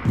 Hey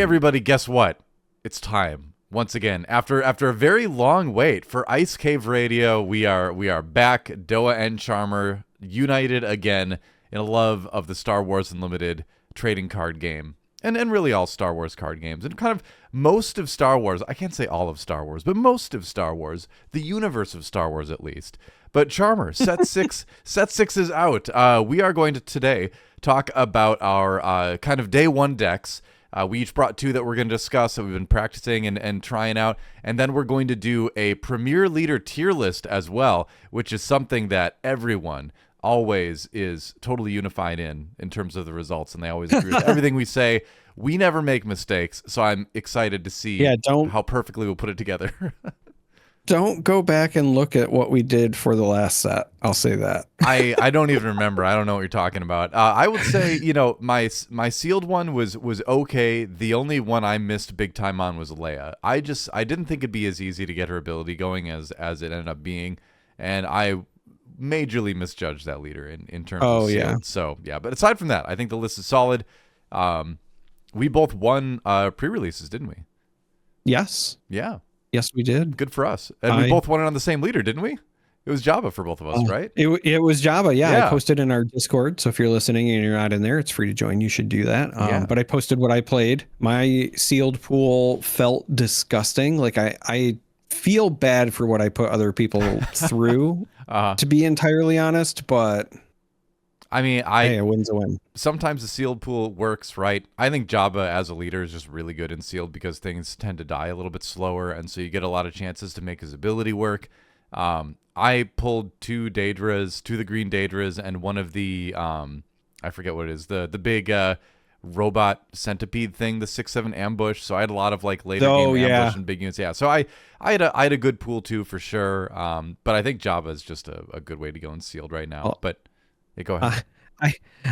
everybody, guess what? It's time. Once again, after a very long wait for Ice Cave Radio, we are back, Doa and Charmer, united again in a love of the Star Wars Unlimited trading card game. And really all Star Wars card games. And kind of most of Star Wars, I can't say all of Star Wars, but most of Star Wars, the universe of Star Wars at least. But Charmer, set six is out. We are going to today talk about our kind of day one decks. We each brought two that we're going to discuss that we've been practicing and trying out. And then we're going to do a Premier Leader tier list as well, which is something that everyone always is totally unified in terms of the results. And they always agree with everything we say. We never make mistakes. So I'm excited to see how perfectly we'll put it together. Don't go back and look at what we did for the last set. I'll say that. I don't even remember. I don't know what you're talking about. I would say, my sealed one was okay. The only one I missed big time on was Leia. I didn't think it'd be as easy to get her ability going as it ended up being, and I majorly misjudged that leader in terms of sealed. Yeah. So yeah, but aside from that, I think the list is solid. We both won pre-releases, didn't we? Yes. Yeah. Yes, we did. Good for us. And we both won it on the same leader, didn't we? It was Jabba for both of us, right? It was Jabba, yeah. I posted in our Discord, so if you're listening and you're not in there, it's free to join. You should do that. But I posted what I played. My sealed pool felt disgusting. Like I feel bad for what I put other people through, to be entirely honest, but... I mean, a win's a win. Sometimes the sealed pool works, right? I think Jabba as a leader is just really good in sealed because things tend to die a little bit slower, and so you get a lot of chances to make his ability work. I pulled two Dedras, the green Dedras, and one of the I forget what it is, the big robot centipede thing, the 6/7 ambush. So I had a lot of like later game ambush and big units. Yeah, so I had a good pool too for sure. But I think Jabba is just a good way to go in sealed right now. But yeah, go ahead.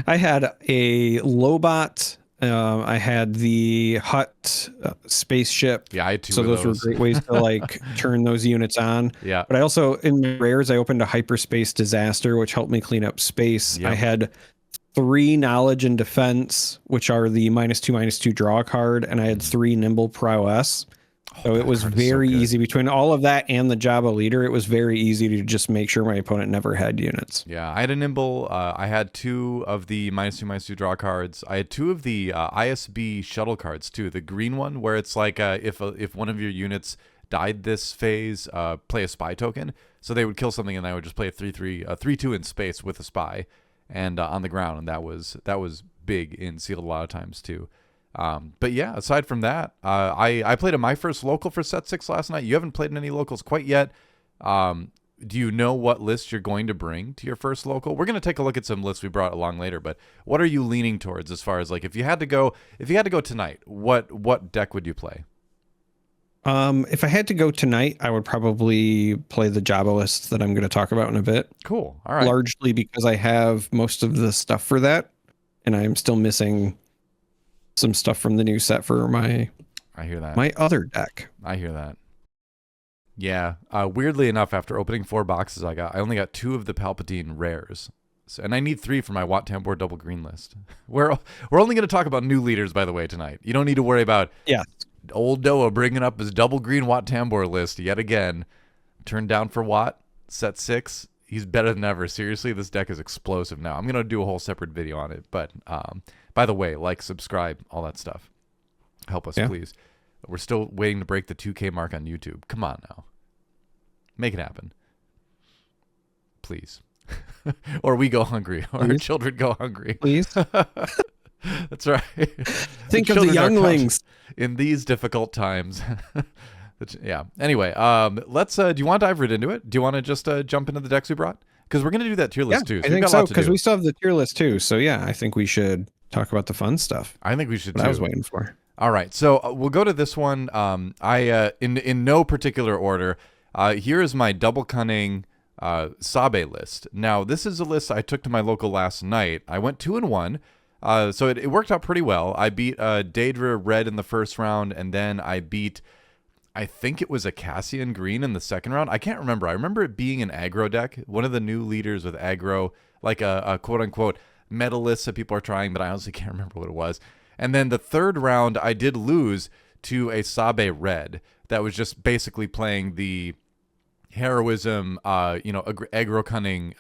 I had a Lobot. I had the Hut spaceship. Yeah, I had two. So of those were great ways to like turn those units on. Yeah. But I also in rares I opened a hyperspace disaster, which helped me clean up space. Yep. I had 3 knowledge and defense, which are the -2/-2 draw card, and I had 3 nimble prowess. So it was very easy between all of that and the Jabba leader. It was very easy to just make sure my opponent never had units. Yeah, I had a nimble. I had 2 of the -2/-2 draw cards. I had 2 of the ISB shuttle cards too. The green one, where it's like if one of your units died this phase, play a spy token. So they would kill something, and I would just play a 3/2 in space with a spy, and on the ground, and that was big in sealed a lot of times too. But yeah, aside from that, I played my first local for set 6 last night. You haven't played in any locals quite yet. Do you know what list you're going to bring to your first local? We're going to take a look at some lists we brought along later, but what are you leaning towards as far as like if you had to go tonight, what deck would you play? If I had to go tonight, I would probably play the Jabba list that I'm going to talk about in a bit. Cool. All right. Largely because I have most of the stuff for that, and I'm still missing some stuff from the new set for my other deck. I hear that. Yeah. Weirdly enough, after opening 4 boxes, I only got 2 of the Palpatine rares. So, and I need 3 for my Wat Tambor double green list. We're only going to talk about new leaders, by the way, tonight. You don't need to worry about old Doa bringing up his double green Wat Tambor list yet again. Turned down for Wat, set 6. He's better than ever. Seriously, this deck is explosive now. I'm going to do a whole separate video on it, but by the way, like, subscribe, all that stuff. Help us, please. We're still waiting to break the 2K mark on YouTube. Come on now. Make it happen. Please. Or we go hungry. Or our children go hungry. Please. That's right. Think of the younglings. In these difficult times. Yeah. Anyway, let's. Do you want to dive right into it? Do you want to just jump into the decks we brought? Because we're going to do that tier list too. I think so, because we still have the tier list too. So yeah, I think we should talk about the fun stuff. I think we should too. I was waiting for. All right, so we'll go to this one. In no particular order. Here is my double cunning Sabe list. Now this is a list I took to my local last night. I went 2-1. So it worked out pretty well. I beat Dedra red in the first round, and then I beat I think it was a Cassian Green in the second round. I can't remember. I remember it being an aggro deck, one of the new leaders with aggro, like a quote-unquote meta list that people are trying, but I honestly can't remember what it was. And then the third round, I did lose to a Sabe red that was just basically playing the heroism, aggro cunning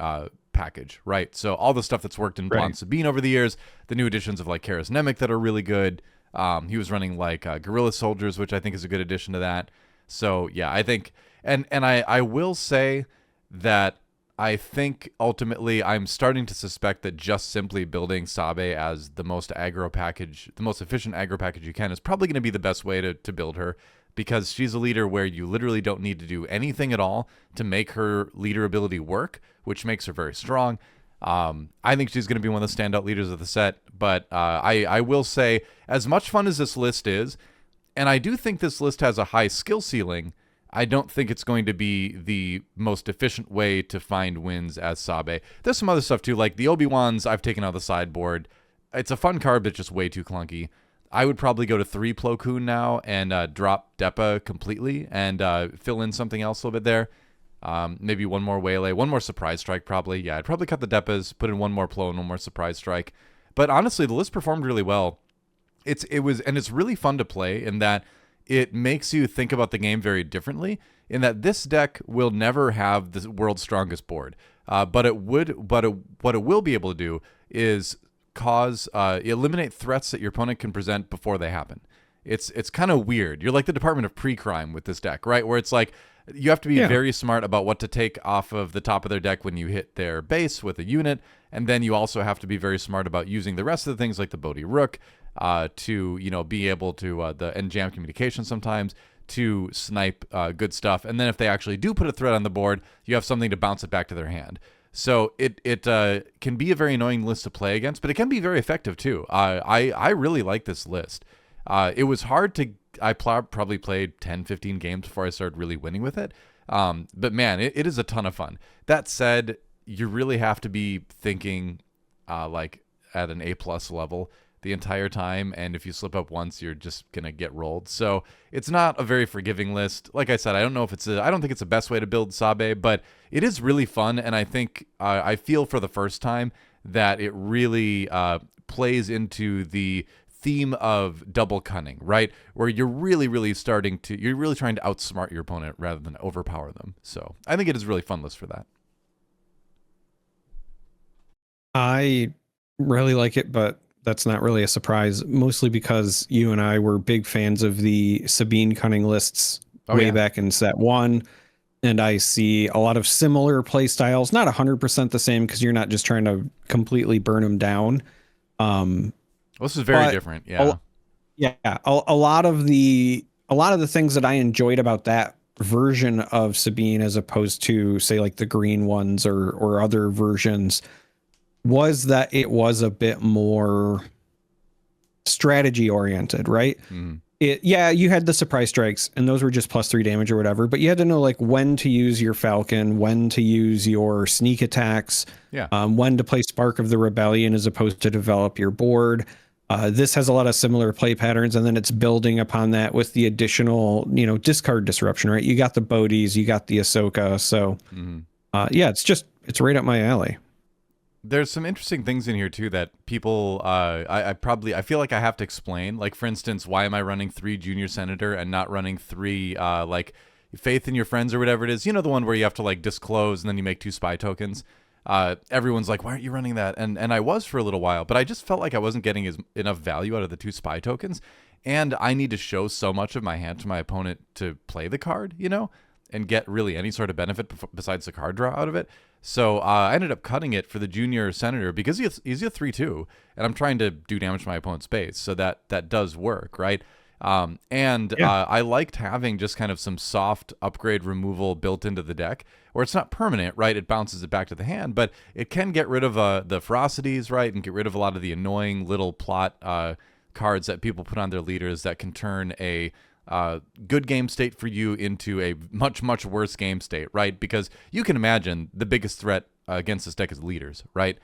package, right? So all the stuff that's worked in Blonde Sabine over the years, the new additions of like Karis Nemec that are really good. He was running like Guerrilla Soldiers, which I think is a good addition to that. So yeah, I think, and I will say that I think ultimately I'm starting to suspect that just simply building Sabe as the most aggro package, the most efficient aggro package you can, is probably going to be the best way to build her, because she's a leader where you literally don't need to do anything at all to make her leader ability work, which makes her very strong. I think she's going to be one of the standout leaders of the set, but I will say, as much fun as this list is, and I do think this list has a high skill ceiling, I don't think it's going to be the most efficient way to find wins as Sabe. There's some other stuff too, like the Obi-Wans I've taken out of the sideboard. It's a fun card, but it's just way too clunky. I would probably go to 3 Plo Koon now and drop Depa completely and fill in something else a little bit there. Maybe one more Waylay, one more Surprise Strike probably. Yeah, I'd probably cut the Depas, put in one more Plo and one more Surprise Strike. But honestly, the list performed really well. It's really fun to play in that it makes you think about the game very differently, in that this deck will never have the world's strongest board. What it will be able to do is eliminate threats that your opponent can present before they happen. It's kind of weird. You're like the Department of Pre-Crime with this deck, right? Where it's like you have to be very smart about what to take off of the top of their deck when you hit their base with a unit, and then you also have to be very smart about using the rest of the things like the Bodhi Rook to be able to and jam communication sometimes to snipe good stuff. And then if they actually do put a threat on the board, you have something to bounce it back to their hand. So it can be a very annoying list to play against, but it can be very effective too. I really like this list. It was hard to, I probably played 10, 15 games before I started really winning with it. But man, it is a ton of fun. That said, you really have to be thinking like at an A+ level the entire time, and if you slip up once, you're just gonna get rolled. So it's not a very forgiving list. Like I said, I don't think it's the best way to build Sabe, but it is really fun, and I think I feel for the first time that it really plays into the theme of double cunning, right? Where you're really trying to outsmart your opponent rather than overpower them. So I think it is a really fun list for that. I really like it, but that's not really a surprise, mostly because you and I were big fans of the Sabine cunning lists way back in set 1. And I see a lot of similar play styles, not 100% the same, because you're not just trying to completely burn them down. This is very different. Yeah. A lot of the things that I enjoyed about that version of Sabine, as opposed to say like the green ones or other versions, was that it was a bit more strategy oriented, right? You had the surprise strikes, and those were just +3 damage or whatever, but you had to know like when to use your Falcon, when to use your sneak attacks, when to play Spark of the Rebellion as opposed to develop your board. This has a lot of similar play patterns, and then it's building upon that with the additional, discard disruption, right? You got the Bodhis, you got the Ahsoka, so it's right up my alley. There's some interesting things in here too that people I feel like I have to explain. Like, for instance, why am I running 3 Junior Senator and not running 3 like Faith in Your Friends or whatever it is? The one where you have to like disclose and then you make 2 spy tokens. Everyone's like, why aren't you running that? And I was for a little while, but I just felt like I wasn't getting enough value out of the 2 spy tokens, and I need to show so much of my hand to my opponent to play the card, and get really any sort of benefit besides the card draw out of it. So I ended up cutting it for the Junior Senator because he's a 3/2, and I'm trying to do damage to my opponent's base, so that does work, right? I liked having just kind of some soft upgrade removal built into the deck, where it's not permanent, right? It bounces it back to the hand, but it can get rid of the ferocities, right? And get rid of a lot of the annoying little plot cards that people put on their leaders that can turn a good game state for you into a much worse game state, right? Because you can imagine the biggest threat against this deck is leaders, right?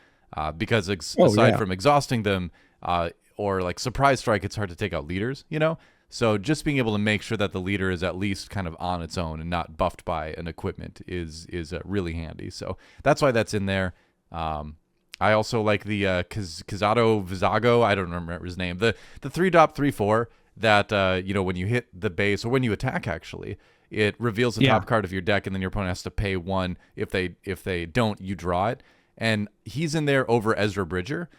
Because aside from exhausting them or like surprise strike, it's hard to take out leaders, So just being able to make sure that the leader is at least kind of on its own and not buffed by an equipment is really handy. So that's why that's in there. I also like the Kazado Vizago. I don't remember his name. The 3-drop 3/4 that you know, when you hit the base, or when you attack, actually, it reveals the top card of your deck, and then your opponent has to pay 1. If they don't, you draw it. And he's in there over Ezra Bridger,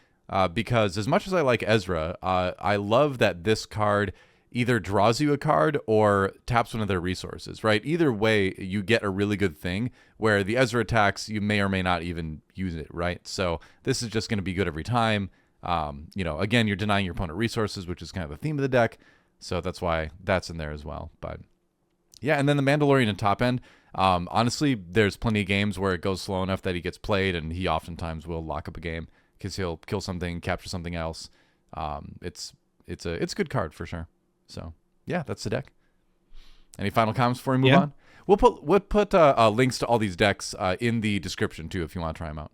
because as much as I like Ezra, I love that this card either draws you a card or taps one of their resources, right? Either way, you get a really good thing, where the Ezra attacks, you may or may not even use it, right? So this is just going to be good every time. You know, again, you're denying your opponent resources, which is kind of the theme of the deck. So that's why that's in there as well. But yeah, and then the Mandalorian in top end. Honestly, there's plenty of games where it goes slow enough that he gets played, and he oftentimes will lock up a game because he'll kill something, capture something else. It's a good card for sure. So yeah, that's the deck. Any final comments before we move on? We'll put links to all these decks in the description too, if you want to try them out.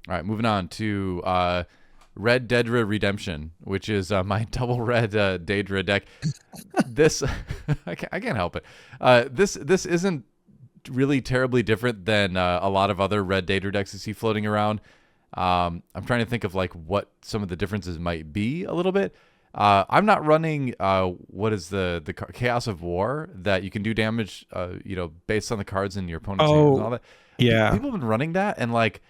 All right, moving on to Red Dedra Redemption, which is my double red Dedra deck. This I can't help it. This isn't really terribly different than a lot of other red Dedra decks you see floating around. I'm trying to think of like what some of the differences might be a little bit. I'm not running what is the Chaos of War, that you can do damage you know, based on the cards in your opponent's hands and all that. Yeah, People have been running that, and like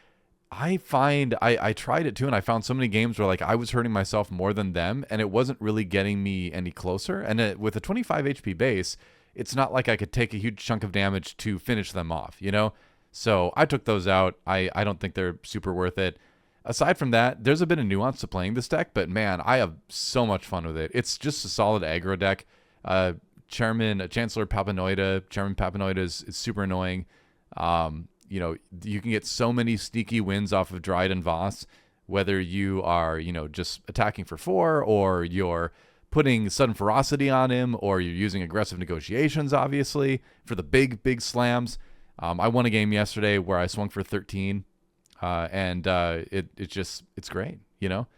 I find I tried it too, and I found so many games where like I was hurting myself more than them, and it wasn't really getting me any closer. And with a 25 HP base, it's not like I could take a huge chunk of damage to finish them off, you know? So I took those out. I don't think they're super worth it. Aside from that, there's a bit of nuance to playing this deck, but man, I have so much fun with it. It's just a solid aggro deck. Chancellor Papanoida is super annoying. You know, you can get so many sneaky wins off of Dryden Voss, whether you are, you know, just attacking for 4, or you're putting Sudden Ferocity on him, or you're using Aggressive Negotiations, obviously, for the big slams. I won a game yesterday where I swung for 13. And it's great, you know.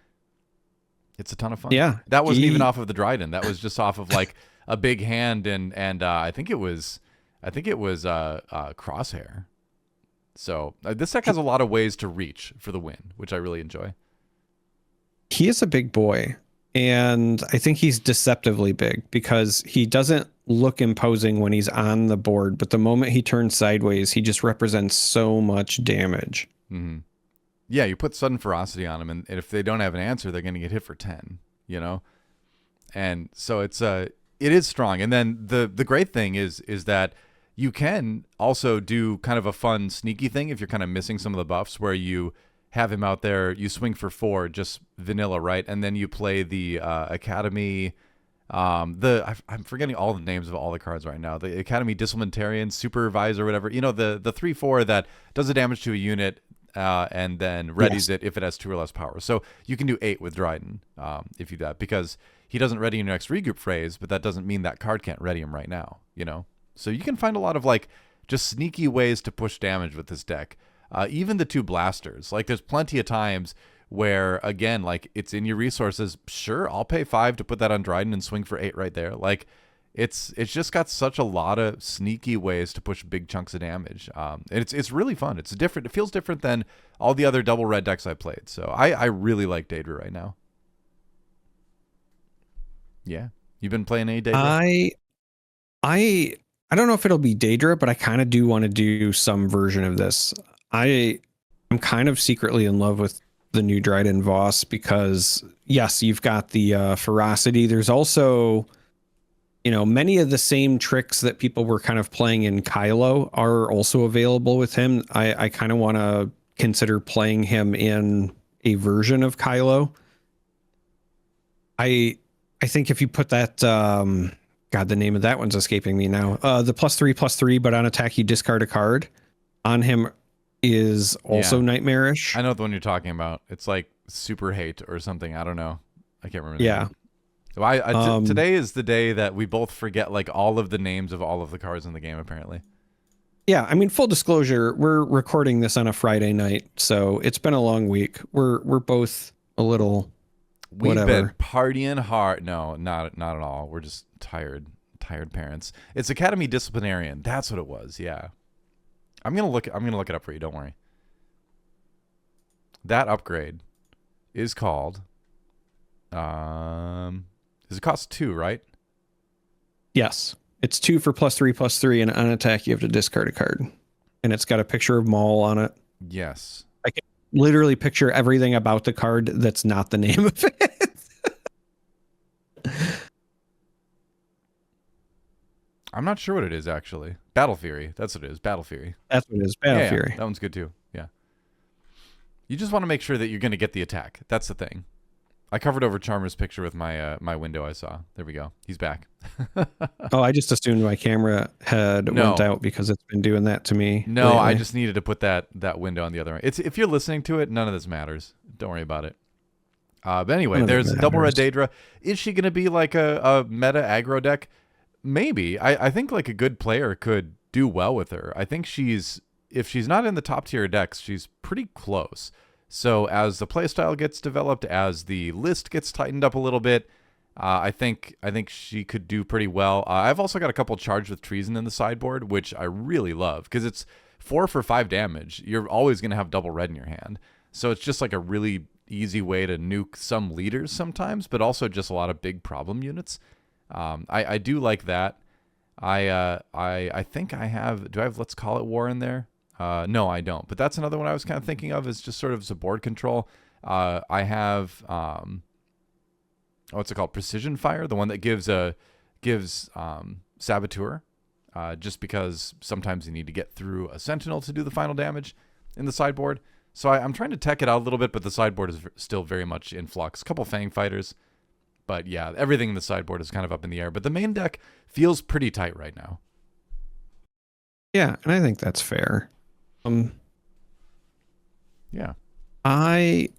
It's a ton of fun. Yeah, that wasn't even off of the Dryden. That was just off of like a big hand, and I think it was Crosshair. So this deck has a lot of ways to reach for the win, which I really enjoy. He is a big boy, and I think he's deceptively big because he doesn't look imposing when he's on the board, but the moment he turns sideways, he just represents so much damage. Mm-hmm. Yeah, you put Sudden Ferocity on them, and if they don't have an answer, they're going to get hit for 10, you know? And so it is strong. And then the great thing is that you can also do kind of a fun sneaky thing if you're kind of missing some of the buffs, where you have him out there, you swing for 4, just vanilla, right? And then you play the Academy, I'm forgetting all the names of all the cards right now. The Academy Disciplinarian, Supervisor, whatever, you know, the 3/4 that does the damage to a unit, and then readies it if it has 2 or less power. So you can do 8 with Dryden if you do that, because he doesn't ready in your next regroup phase, but that doesn't mean that card can't ready him right now, you know? So you can find a lot of like just sneaky ways to push damage with this deck. Even the 2 blasters, like there's plenty of times where, again, like it's in your resources. Sure, I'll pay 5 to put that on Dryden and swing for 8 right there. Like it's just got such a lot of sneaky ways to push big chunks of damage. It's really fun. It's different. It feels different than all the other double red decks I played. So I really like Dedra right now. Yeah, you've been playing any Dedra? I don't know if it'll be Dedra, but I kind of do want to do some version of this. I'm kind of secretly in love with the new Dryden Voss because, yes, you've got the ferocity. There's also, you know, many of the same tricks that people were kind of playing in Kylo are also available with him. I kind of want to consider playing him in a version of Kylo. I think if you put that, God, the name of that one's escaping me now. The +3/+3, but on attack you discard a card on him is also nightmarish. I know the one you're talking about. It's like Super Hate or something. I don't know. I can't remember. Yeah. Well, today is the day that we both forget like all of the names of all of the cards in the game, apparently. Yeah, I mean, full disclosure, we're recording this on a Friday night, so it's been a long week. We're both a little We've been whatever. partying hard. No, not at all. We're just tired parents. It's Academy Disciplinarian. That's what it was. Yeah. I'm gonna look it up for you. Don't worry. That upgrade is called. Does it cost 2, right? Yes, it's 2 for +3/+3, and on attack you have to discard a card, and it's got a picture of Maul on it. Yes. I can literally picture everything about the card that's not the name of it. I'm not sure what it is actually. Battle Fury. That's what it is. Battle Fury. That's what it is. Battle Fury. That one's good too. Yeah. You just want to make sure that you're going to get the attack. That's the thing. I covered over Charmer's picture with my my window I saw. There we go. He's back. Oh, I just assumed my camera had went out because it's been doing that to me. No, lately. I just needed to put that window on the other end. It's if you're listening to it, none of this matters. Don't worry about it. But anyway, there's Double Red Dedra. Is she going to be like a meta aggro deck? Maybe. I think like a good player could do well with her. I think if she's not in the top tier decks, she's pretty close. So as the playstyle gets developed, as the list gets tightened up a little bit, I think she could do pretty well. I've also got a couple Charged with Treason in the sideboard, which I really love because it's 4 for 5 damage. You're always going to have double red in your hand. So it's just like a really easy way to nuke some leaders sometimes, but also just a lot of big problem units. I do like that. I think I have. Do I have Let's Call It War in there? No, I don't. But that's another one I was kind of thinking of as just sort of as a board control. I have what's it called? Precision Fire, the one that gives Saboteur, just because sometimes you need to get through a Sentinel to do the final damage in the sideboard. So I'm trying to tech it out a little bit, but the sideboard is still very much in flux. A couple Fang Fighters. But yeah, everything in the sideboard is kind of up in the air. But the main deck feels pretty tight right now. Yeah, and I think that's fair. Yeah. I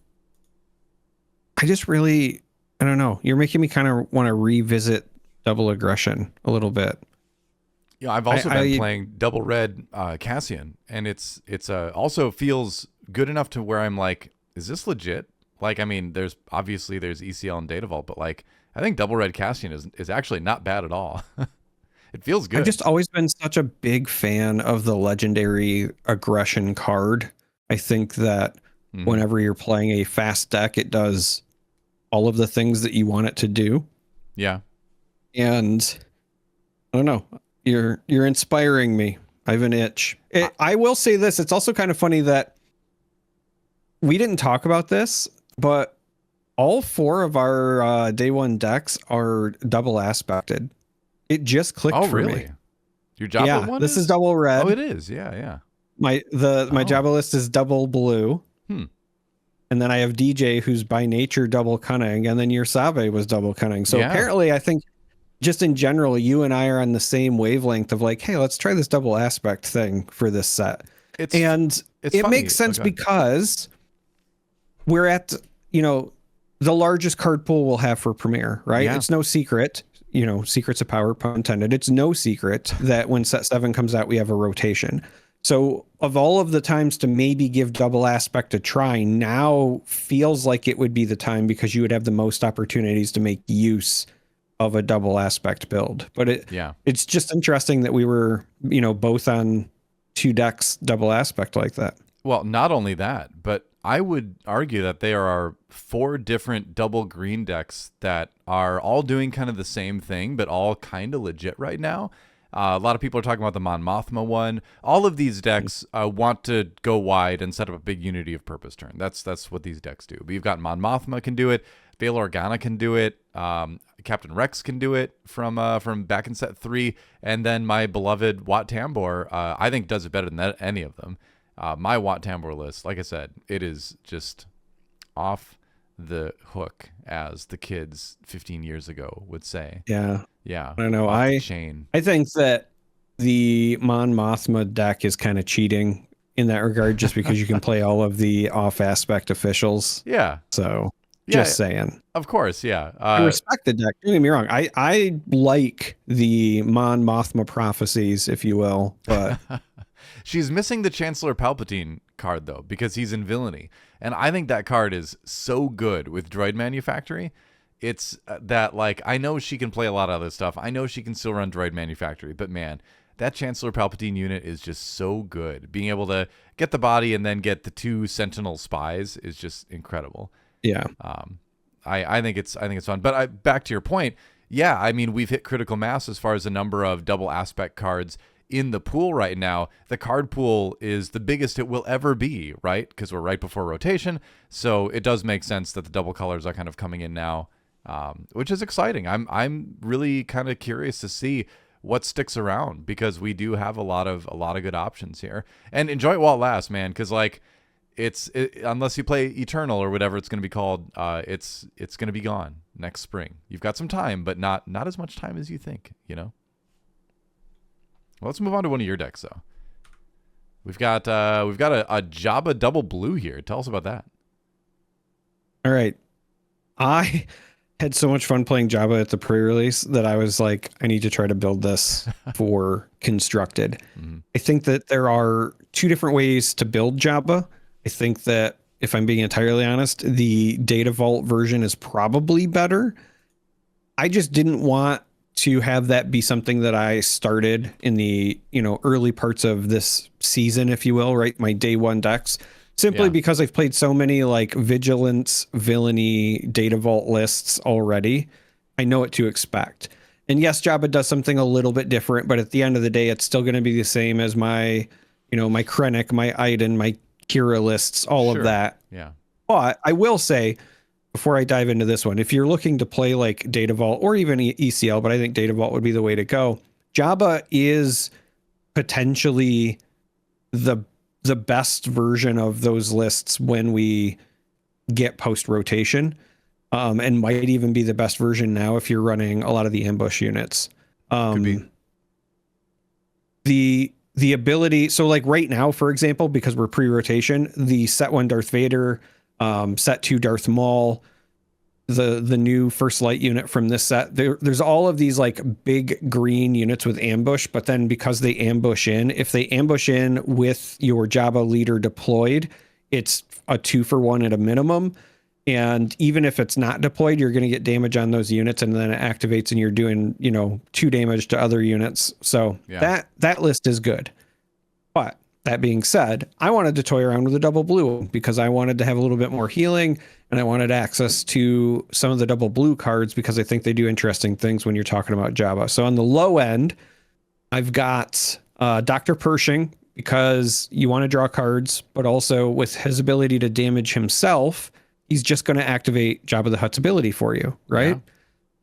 just really, I don't know. You're making me kind of want to revisit Double Aggression a little bit. Yeah, I've also been playing Double Red Cassian, and it's also feels good enough to where I'm like, is this legit? Like, I mean, there's ECL and Data Vault, but like, I think Double Red Cassian is actually not bad at all. It feels good. I've just always been such a big fan of the legendary aggression card. I think that whenever you're playing a fast deck, it does all of the things that you want it to do. Yeah. And I don't know. You're inspiring me. I have an itch. I will say this. It's also kind of funny that we didn't talk about this, but all 4 of our day 1 decks are double aspected. It just clicked for me. Your Jabba one? This is double red. Oh, it is. Yeah. My Jabba list is double blue. And then I have DJ, who's by nature double cunning, and then your Sabe was double cunning. So apparently, I think just in general, you and I are on the same wavelength of like, hey, let's try this double aspect thing for this set. It makes sense because we're at, the largest card pool we'll have for Premiere, right? Yeah. It's no secret. Secrets of power, pun intended. It's no secret that when set 7 comes out, we have a rotation. So of all of the times to maybe give double aspect a try, now feels like it would be the time because you would have the most opportunities to make use of a double aspect build. But it's just interesting that we were, both on 2 decks double aspect like that. Well, not only that, but I would argue that there are 4 different double green decks that are all doing kind of the same thing, but all kind of legit right now. A lot of people are talking about the Mon Mothma one. All of these decks want to go wide and set up a big Unity of Purpose turn. That's what these decks do. But you've got Mon Mothma can do it. Bail Organa can do it. Captain Rex can do it from back in set 3. And then my beloved Wat Tambor, I think does it better than any of them. My Wat Tambor list, like I said, it is just off the hook, as the kids 15 years ago would say. Yeah. I don't know. I think that the Mon Mothma deck is kind of cheating in that regard, just because you can play all of the off aspect officials. Yeah. So just saying. Of course. Yeah. I respect the deck. Don't get me wrong. I like the Mon Mothma prophecies, if you will, but She's missing the Chancellor Palpatine card, though, because he's in villainy. And I think that card is so good with droid manufactory. It's that, like, I know she can play a lot of other stuff. I know she can still run droid manufactory. But, man, that Chancellor Palpatine unit is just so good. Being able to get the body and then get the 2 Sentinel spies is just incredible. Yeah. I think it's fun. But back to your point, yeah, I mean, we've hit critical mass as far as the number of double aspect cards in the pool right now. The card pool is the biggest it will ever be, right? Because we're right before rotation. So it does make sense that the double colors are kind of coming in now, which is exciting. I'm really kind of curious to see what sticks around, because we do have a lot of good options here. And enjoy it while it lasts, man, because like unless you play Eternal or whatever it's going to be called, it's going to be gone next spring. You've got some time, but not as much time as you think, you know? Well, let's move on to one of your decks, though. We've got a Jabba double blue here. Tell us about that. All right. I had so much fun playing Jabba at the pre-release that I was like, I need to try to build this for Constructed. Mm-hmm. I think that there are 2 different ways to build Jabba. I think that, if I'm being entirely honest, the Data Vault version is probably better. I just didn't want to have that be something that I started in the, early parts of this season, if you will, right? My day 1 decks, simply because I've played so many like Vigilance, Villainy, Data Vault lists already. I know what to expect. And yes, Jabba does something a little bit different, but at the end of the day, it's still going to be the same as my, my Krennic, my Iden, my Kira lists, all of that. Yeah. But I will say, before I dive into this one, if you're looking to play like Data Vault or even ECL, but I think Data Vault would be the way to go. Jabba is potentially the best version of those lists when we get post rotation, and might even be the best version now if you're running a lot of the ambush units. Could be. The ability, so like right now, for example, because we're pre-rotation, the set 1 Darth Vader, set 2 Darth Maul, the new First Light unit from this set, there's all of these like big green units with ambush, but then because they ambush in, if they ambush in with your Jabba leader deployed, it's a 2-for-1 at a minimum. And even if it's not deployed, you're going to get damage on those units, and then it activates and you're doing, 2 damage to other units. So that list is good. But that being said, I wanted to toy around with a double blue because I wanted to have a little bit more healing, and I wanted access to some of the double blue cards because I think they do interesting things when you're talking about Jabba. So on the low end, I've got Dr. Pershing, because you want to draw cards, but also with his ability to damage himself, he's just going to activate Jabba the Hutt's ability for you, right? Yeah.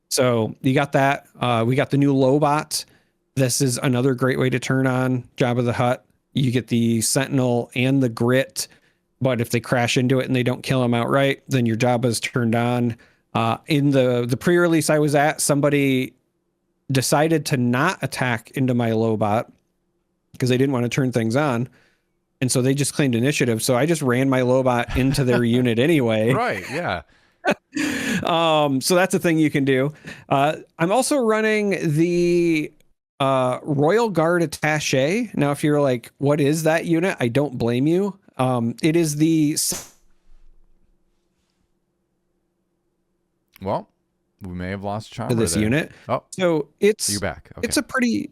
So you got that. We got the new Lobot. This is another great way to turn on Jabba the Hutt. You get the Sentinel and the Grit, but if they crash into it and they don't kill him outright, then your Jabba's turned on. In the pre-release I was at, somebody decided to not attack into my Lobot because they didn't want to turn things on. And so they just claimed initiative. So I just ran my Lobot into their unit anyway. Right. Yeah. So that's a thing you can do. I'm also running the Royal Guard Attaché. Now, if you're like, what is that unit? I don't blame you. It is the... Well, we may have lost Charmer this there. unit. Oh, so it's... You're back. Okay. It's a pretty...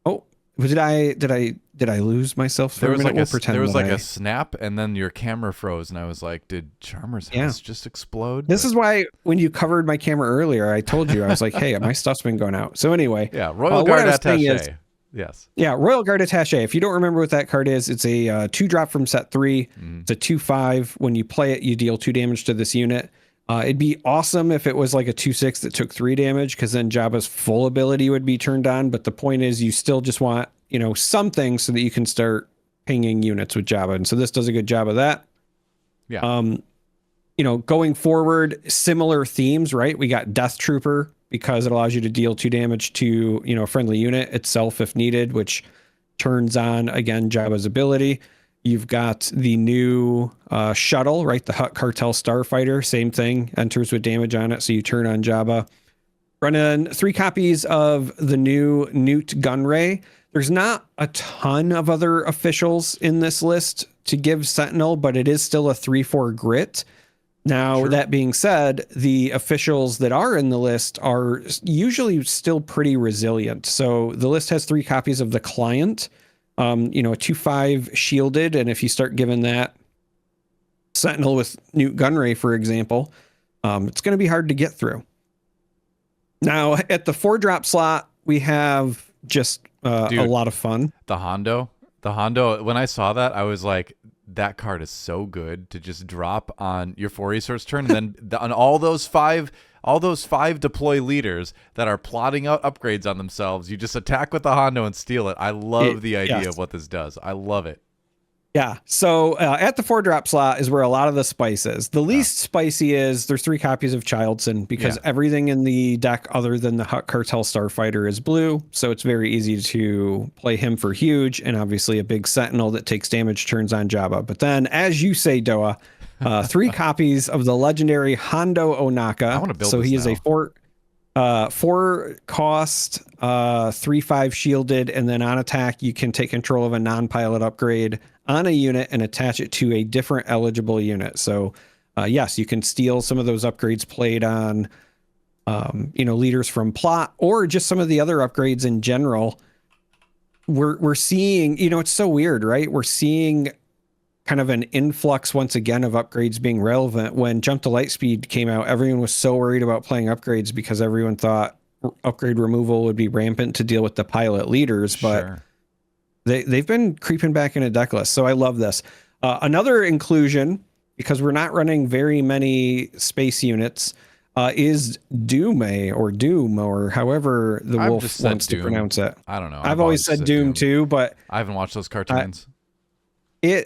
Oh, did I lose myself for there was a minute? There was a snap, and then your camera froze, and I was like, did Charmer's house just explode? This is why when you covered my camera earlier, I told you, I was like, hey, my stuff's been going out. So anyway. Yeah, Royal Guard Attaché. Yes. Yeah, Royal Guard Attaché. If you don't remember what that card is, it's a 2-drop from set 3. It's a 2/5. When you play it, you deal 2 damage to this unit. It'd be awesome if it was like a 2/6 that took 3 damage, because then Jabba's full ability would be turned on. But the point is, you still just want, something so that you can start pinging units with Jabba. And so this does a good job of that. Yeah. Going forward, similar themes, right? We got Death Trooper, because it allows you to deal 2 damage to, a friendly unit itself if needed, which turns on, again, Jabba's ability. You've got the new shuttle, right? The Hutt Cartel Starfighter, same thing, enters with damage on it, so you turn on Jabba. Running 3 copies of the new Newt Gunray. There's not a ton of other officials in this list to give Sentinel, but it is still a 3/4 grit. Now, that being said, the officials that are in the list are usually still pretty resilient. So the list has 3 copies of the client, a 2/5 shielded. And if you start giving that Sentinel with Newt Gunray, for example, it's going to be hard to get through. Now, at the 4-drop slot, we have just a lot of fun. The Hondo, when I saw that, I was like, that card is so good to just drop on your 4 resource turn, and then on all those five deploy leaders that are plotting out upgrades on themselves, you just attack with the Hondo and steal it. I love the idea of what this does. I love it. Yeah. So at the 4-drop slot is where a lot of the spice is. The least spicy is there's 3 copies of Childson, because everything in the deck other than the Hut Cartel Starfighter is blue. So it's very easy to play him for huge, and obviously a big Sentinel that takes damage turns on Jabba. But then, as you say, Doa, 3 copies of the legendary Hondo Onaka. I want to build so this he is now. a 4 cost, 3/5 shielded, and then on attack you can take control of a non-pilot upgrade on a unit and attach it to a different eligible unit. So yes, you can steal some of those upgrades played on leaders from plot, or just some of the other upgrades in general. We're seeing, it's so weird, right? We're seeing kind of an influx once again of upgrades being relevant. When Jump to Lightspeed came out, everyone was so worried about playing upgrades because everyone thought upgrade removal would be rampant to deal with the pilot leaders, but they've been creeping back into deck lists. So I love this. Another inclusion, because we're not running very many space units, is Doom, or however the wolf wants to pronounce it. I don't know. I've always said Doom too, but I haven't watched those cartoons. I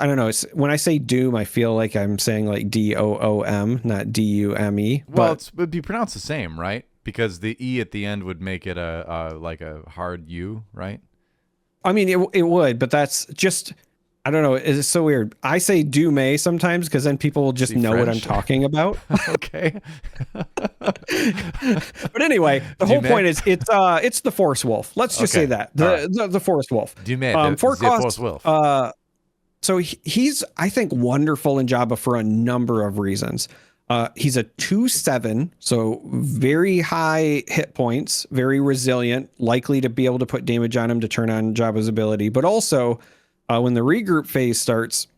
don't know. It's, when I say Doom, I feel like I'm saying like DOOM, not DUME. Well, it would be pronounced the same, right? Because the E at the end would make it like a hard U, right? I mean, it would, but that's just, I don't know. It's so weird. I say Doom sometimes because then people will just know French. What I'm talking about. Okay. But anyway, the whole point is it's the Force Wolf. Let's just say that the Force Wolf. Doom, 4 cost. Force Wolf. So he's, I think, wonderful in Jabba for a number of reasons. He's a 2/7, so very high hit points, very resilient, likely to be able to put damage on him to turn on Jabba's ability. But also, when the regroup phase starts,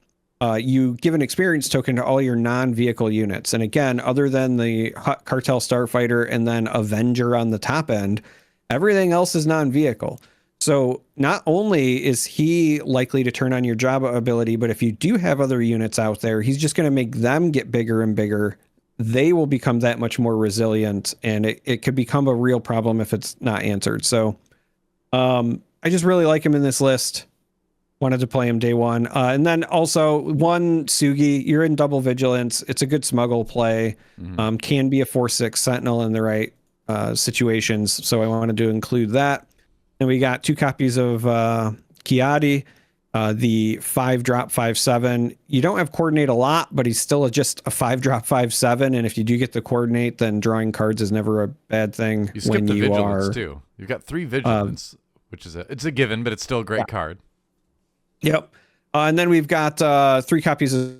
you give an experience token to all your non-vehicle units. And again, other than the Hut Cartel Starfighter and then Avenger on the top end, everything else is non-vehicle. So not only is he likely to turn on your Jabba ability, but if you do have other units out there, he's just going to make them get bigger and bigger. They will become that much more resilient, and it could become a real problem if it's not answered. So I just really like him in this list. Wanted to play him day one. And then also 1 Sugi, you're in double vigilance. It's a good smuggle play. Can be a 4/6 Sentinel in the right situations. So I wanted to include that. Then we got 2 copies of Kiadi, the 5-drop 5/7. You don't have coordinate a lot, but he's still just a 5-drop 5/7. And if you do get the coordinate, then drawing cards is never a bad thing. You skip the vigilance too. You've got 3 vigilance, which is it's a given, but it's still a great card. Yep. And then we've got 3 copies of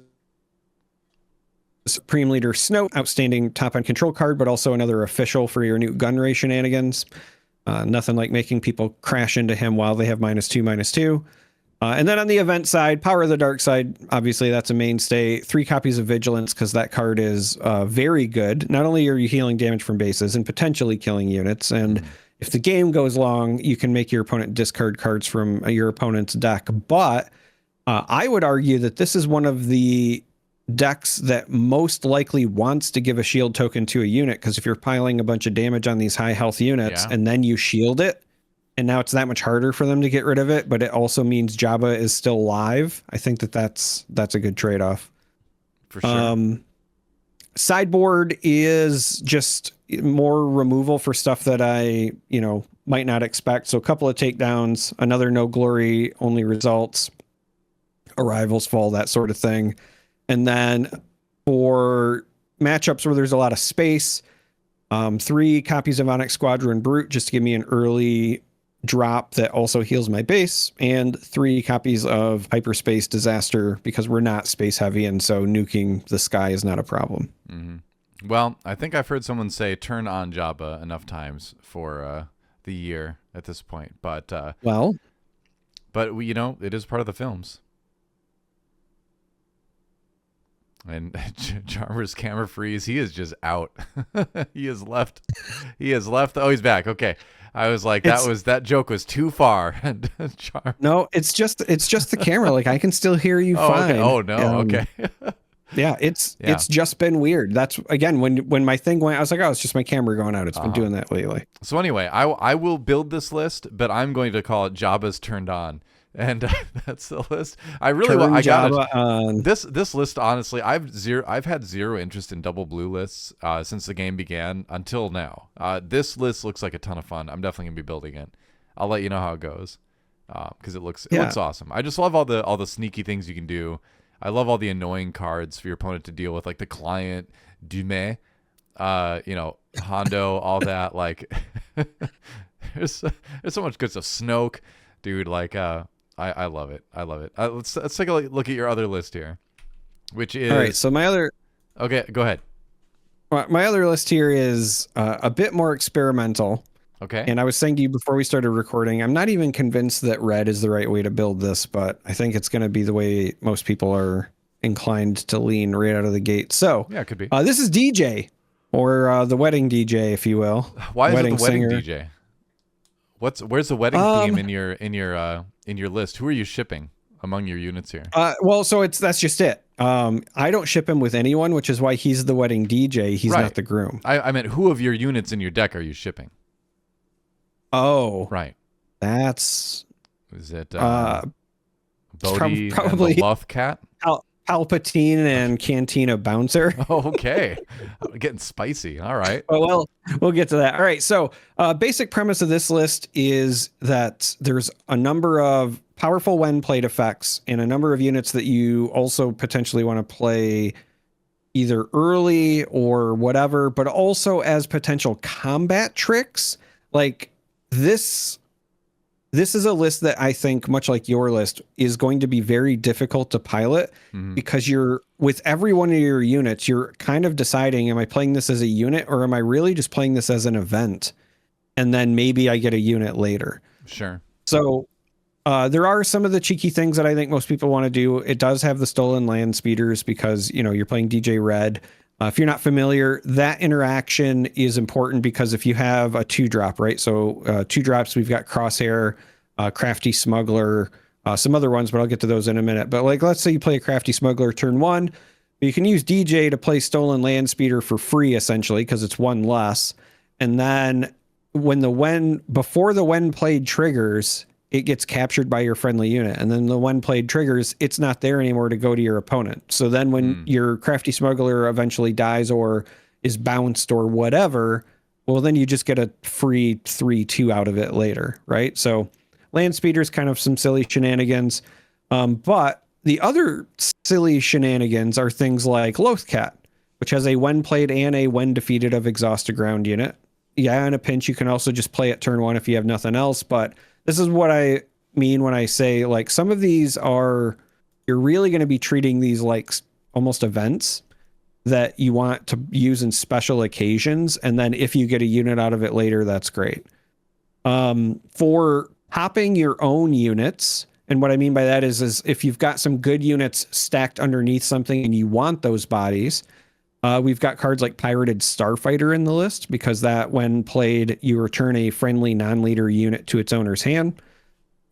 Supreme Leader Snout, outstanding top-end control card, but also another official for your new Gunray shenanigans. Nothing like making people crash into him while they have -2/-2. And then on the event side, Power of the Dark Side, obviously that's a mainstay. 3 copies of Vigilance, because that card is very good. Not only are you healing damage from bases and potentially killing units, and if the game goes long, you can make your opponent discard cards from your opponent's deck. But I would argue that this is one of the decks that most likely wants to give a shield token to a unit, because if you're piling a bunch of damage on these high health units and then you shield it, and now it's that much harder for them to get rid of it, but it also means Jabba is still live. I think that's a good trade-off. For sure. Sideboard is just more removal for stuff that I, might not expect. So a couple of takedowns, another no glory, only results, arrivals fall, that sort of thing. And then for matchups where there's a lot of space, 3 copies of Onyx Squadron Brute, just to give me an early drop that also heals my base, and 3 copies of Hyperspace Disaster because we're not space heavy, and so nuking the sky is not a problem. Mm-hmm. Well, I think I've heard someone say turn on Jabba enough times for the year at this point, but it is part of the films. And Charmer's camera freeze. He is just out. He has left. Oh, he's back. Okay. I was like, that joke was too far. No, it's just the camera. Like I can still hear you fine. Okay. Oh no. Okay. Yeah, it's just been weird. That's again when my thing went, I was like, oh, it's just my camera going out. It's been doing that lately. So anyway, I will build this list, but I'm going to call it Jabba's Turned On. And that's the list. I really want. I got this list. Honestly, I've had zero interest in double blue lists since the game began until now. This list looks like a ton of fun. I'm definitely gonna be building it. I'll let you know how it goes because it looks awesome. I just love all the sneaky things you can do. I love all the annoying cards for your opponent to deal with, like the client, Dume, Hondo, all that. Like, there's so much good stuff. Snoke, dude. Like, I love it. I love it. Let's take a look at your other list here, which is all right. So my other. Okay, go ahead. My other list here is a bit more experimental. Okay. And I was saying to you before we started recording, I'm not even convinced that red is the right way to build this, but I think it's going to be the way most people are inclined to lean right out of the gate. So yeah, it could be. This is DJ, or the wedding DJ, if you will. Why is it the wedding DJ? Where's the wedding theme in your list? Who are you shipping among your units here? So that's just it. I don't ship him with anyone, which is why he's the wedding DJ. He's not the groom. I meant who of your units in your deck are you shipping? Oh, right. Is it Bodhi probably and the Luff Cat? Palpatine and Cantina Bouncer. Okay. Getting spicy. All right. Well, we'll get to that. All right. So basic premise of this list is that there's a number of powerful when played effects and a number of units that you also potentially want to play either early or whatever, but also as potential combat tricks. Like this is a list that I think, much like your list, is going to be very difficult to pilot because you're with every one of your units, you're kind of deciding, am I playing this as a unit or am I really just playing this as an event? And then maybe I get a unit later. Sure. So there are some of the cheeky things that I think most people want to do. It does have the stolen land speeders because, you're playing DJ Red. If you're not familiar, that interaction is important because if you have a 2-drop, right? So 2 drops, we've got Crosshair, Crafty Smuggler, some other ones, but I'll get to those in a minute. But like, let's say you play a Crafty Smuggler turn 1, you can use DJ to play Stolen Land Speeder for free, essentially, because it's 1 less. And then before the when played triggers, it gets captured by your friendly unit. And then the when played triggers, it's not there anymore to go to your opponent. So then when your Crafty Smuggler eventually dies or is bounced or whatever, well, then you just get a free 3/2 out of it later, right? So land speeders, kind of some silly shenanigans. But the other silly shenanigans are things like Lothcat, which has a when played and a when defeated of exhausted ground unit. Yeah, in a pinch, you can also just play it turn 1 if you have nothing else, but this is what I mean when I say, like, some of these you're really going to be treating these like almost events that you want to use in special occasions. And then if you get a unit out of it later, that's great. For hopping your own units, and what I mean by that is if you've got some good units stacked underneath something and you want those bodies, we've got cards like Pirated Starfighter in the list because that, when played, you return a friendly non-leader unit to its owner's hand.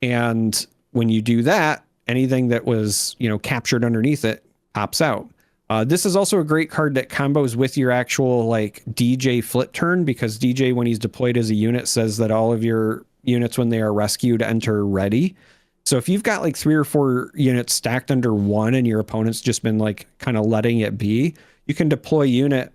And when you do that, anything that was, captured underneath it pops out. This is also a great card that combos with your actual like DJ flip turn because DJ, when he's deployed as a unit, says that all of your units, when they are rescued, enter ready. So if you've got like 3 or 4 units stacked under 1 and your opponent's just been like kind of letting it be, you can deploy DJ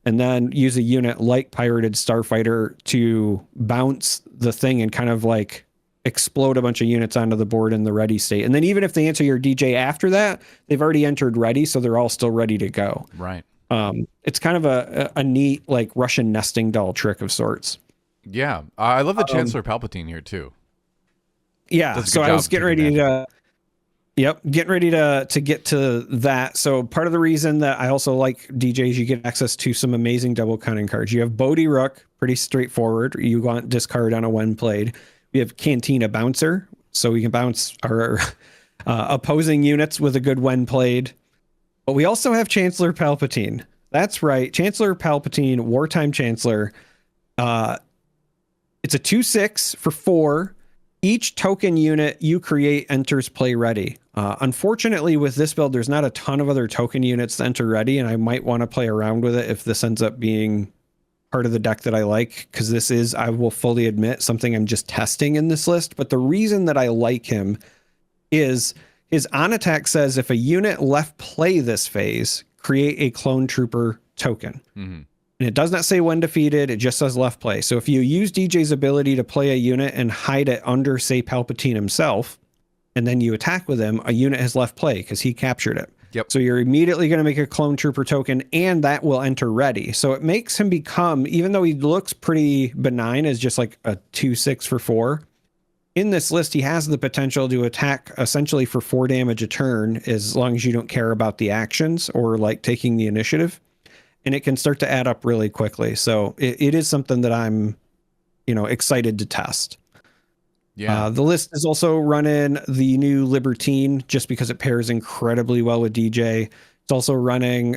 and then use a unit like Pirated Starfighter to bounce the thing and kind of like explode a bunch of units onto the board in the ready state. And then even if they answer your DJ after that, they've already entered ready, so they're all still ready to go. Right. It's kind of a neat like Russian nesting doll trick of sorts. Yeah, I love the Chancellor Palpatine here too. Yeah, so I was getting ready to. Yep, getting ready to get to that. So part of the reason that I also like DJs, you get access to some amazing double cunning cards. You have Bodhi Rook, pretty straightforward. You want discard on a when played. We have Cantina Bouncer, so we can bounce our opposing units with a good when played. But we also have Chancellor Palpatine. That's right, Chancellor Palpatine, Wartime Chancellor. It's a 2/6 for 4. Each token unit you create enters play ready. Unfortunately, with this build, there's not a ton of other token units to enter ready, and I might want to play around with it if this ends up being part of the deck that I like, because this is, I will fully admit, something I'm just testing in this list. But the reason that I like him is his on attack says if a unit left play this phase, create a clone trooper token. Mm-hmm. And it does not say when defeated, it just says left play. So if you use DJ's ability to play a unit and hide it under, say, Palpatine himself, and then you attack with him, a unit has left play because he captured it. Yep. So you're immediately going to make a clone trooper token, and that will enter ready. So it makes him become, even though he looks pretty benign as just like a 2/6 for 4, in this list, he has the potential to attack essentially for 4 damage a turn, as long as you don't care about the actions or like taking the initiative. And it can start to add up really quickly. So it is something that I'm, excited to test. Yeah. The list is also running the new Libertine just because it pairs incredibly well with DJ. It's also running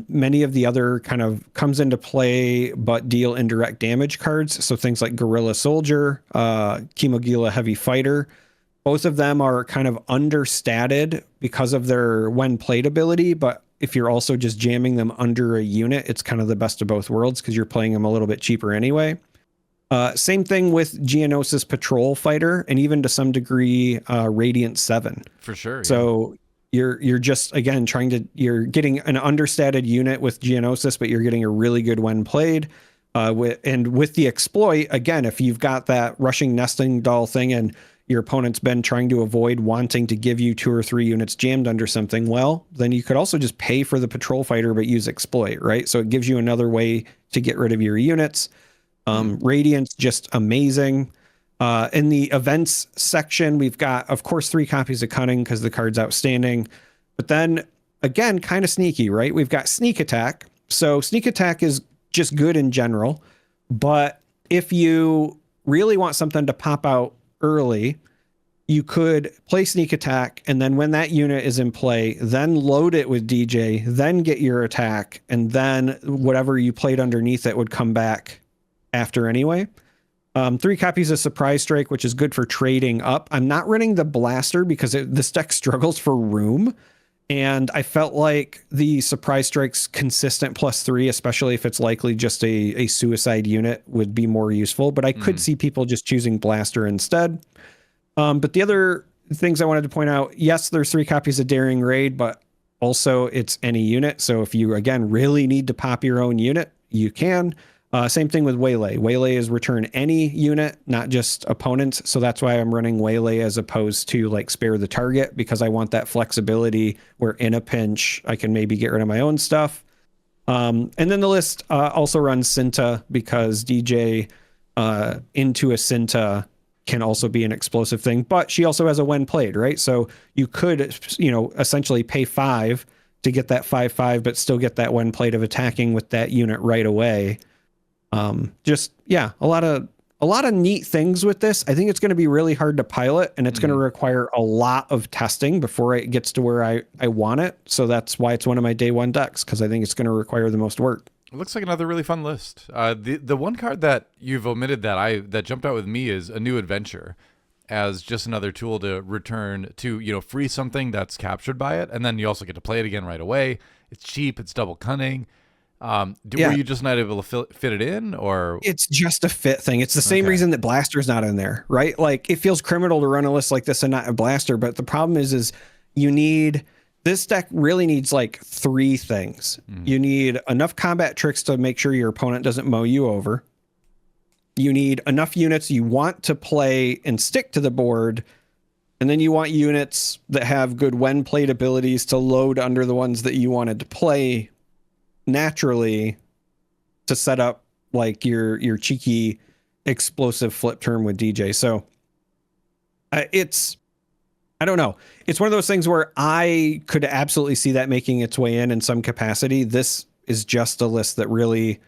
many of the other kind of comes into play but deal indirect damage cards. So things like Guerrilla Soldier, Kimogila Heavy Fighter. Both of them are kind of understated because of their when played ability, but if you're also just jamming them under a unit, it's kind of the best of both worlds because you're playing them a little bit cheaper anyway. Same thing with Geonosis Patrol Fighter, and even to some degree, Radiant 7. For sure. So you're just, again, you're getting an understated unit with Geonosis, but you're getting a really good when played. With the exploit, again, if you've got that rushing nesting doll thing and your opponent's been trying to avoid wanting to give you 2 or 3 units jammed under something, well, then you could also just pay for the patrol fighter but use exploit, right? So it gives you another way to get rid of your units. Radiant's just amazing. In the events section, we've got, of course, 3 copies of Cunning because the card's outstanding. But then, again, kind of sneaky, right? We've got Sneak Attack. So Sneak Attack is just good in general. But if you really want something to pop out early, you could play Sneak Attack, and then when that unit is in play, then load it with DJ, then get your attack, and then whatever you played underneath it would come back after anyway. 3 copies of Surprise Strike, which is good for trading up. I'm not running the Blaster because this deck struggles for room, and I felt like the Surprise Strike's consistent +3, especially if it's likely just a suicide unit, would be more useful. But I could see people just choosing Blaster instead. But the other things I wanted to point out, yes, there's 3 copies of Daring Raid, but also it's any unit. So if you, again, really need to pop your own unit, you can. Same thing with Waylay. Waylay is return any unit, not just opponents. So that's why I'm running Waylay as opposed to like Spare the Target, because I want that flexibility where in a pinch I can maybe get rid of my own stuff. And then the list also runs Cinta because DJ into a Cinta can also be an explosive thing, but she also has a when played, right? So you could, essentially pay 5 to get that 5/5, but still get that when played of attacking with that unit right away. A lot of neat things with this. I think it's going to be really hard to pilot, and it's going to require a lot of testing before it gets to where I want it. So that's why it's one of my day one decks, because I think it's going to require the most work. It looks like another really fun list. The one card that you've omitted that jumped out with me is A New Adventure, as just another tool to return to, free something that's captured by it, and then you also get to play it again right away. It's cheap. It's double cunning. Were you just not able to fit it in, or? It's just a fit thing. It's the same reason that Blaster's not in there, right? Like, it feels criminal to run a list like this and not a Blaster, but the problem is this deck really needs like 3 things. You need enough combat tricks to make sure your opponent doesn't mow you over. You need enough units you want to play and stick to the board. And then you want units that have good when played abilities to load under the ones that you wanted to play naturally to set up like your cheeky explosive flip turn with DJ. So I don't know. It's one of those things where I could absolutely see that making its way in some capacity. This is just a list that really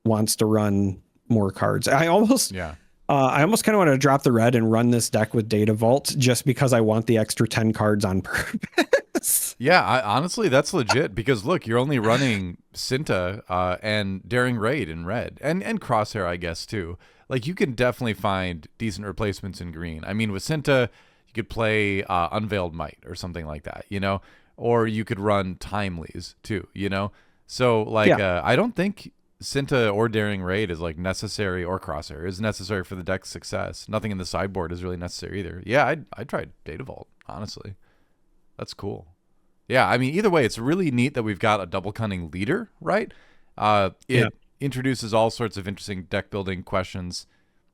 wants to run more cards. I almost kind of want to drop the red and run this deck with Data Vault just because I want the extra 10 cards on purpose. Yeah, honestly, that's legit because look, you're only running Cinta and Daring Raid in red and Crosshair, I guess, too. Like, you can definitely find decent replacements in green. I mean, with Cinta, you could play Unveiled Might or something like that, you know, or you could run Timelies too, you know. So like, I don't think Cinta or Daring Raid is like necessary, or Crosshair is necessary for the deck's success. Nothing in the sideboard is really necessary either. Yeah, I'd try Data Vault, honestly. That's cool. Yeah, I mean, either way, it's really neat that we've got a double cunning leader, right? It introduces all sorts of interesting deck building questions.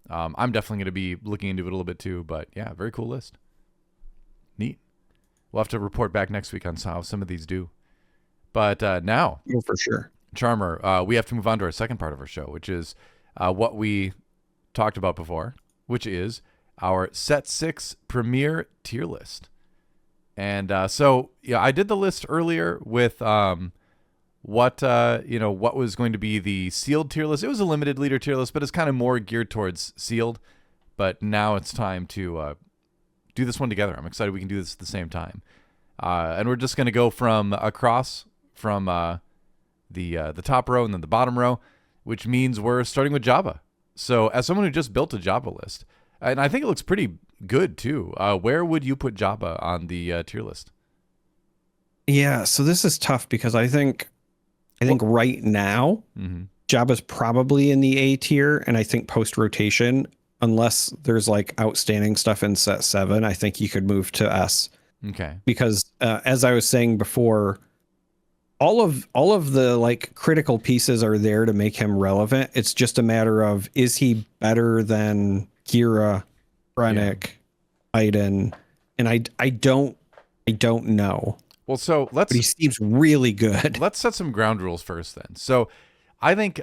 I'm definitely going to be looking into it a little bit too, but yeah, very cool list. Neat. We'll have to report back next week on how some of these do. But now, for sure, Charmer, we have to move on to our second part of our show, which is what we talked about before, which is our Set 6 Premier tier list. And so, yeah, I did the list earlier with what was going to be the sealed tier list. It was a limited leader tier list, but it's kind of more geared towards sealed. But now it's time to do this one together. I'm excited we can do this at the same time. And we're just going to go from across from the top row and then the bottom row, which means we're starting with Jabba. So as someone who just built a Jabba list, and I think it looks pretty good too, where would you put Jabba on the tier list? Yeah, so this is tough because I think right now, Jabba's probably in the A tier, and I think post rotation, unless there's like outstanding stuff in set 7, I think you could move to S. Okay. Because as I was saying before, all of the like critical pieces are there to make him relevant. It's just a matter of, is he better than Kira, Krennic, Iden? And I don't know. Well, so but he seems really good. Let's set some ground rules first then. So I think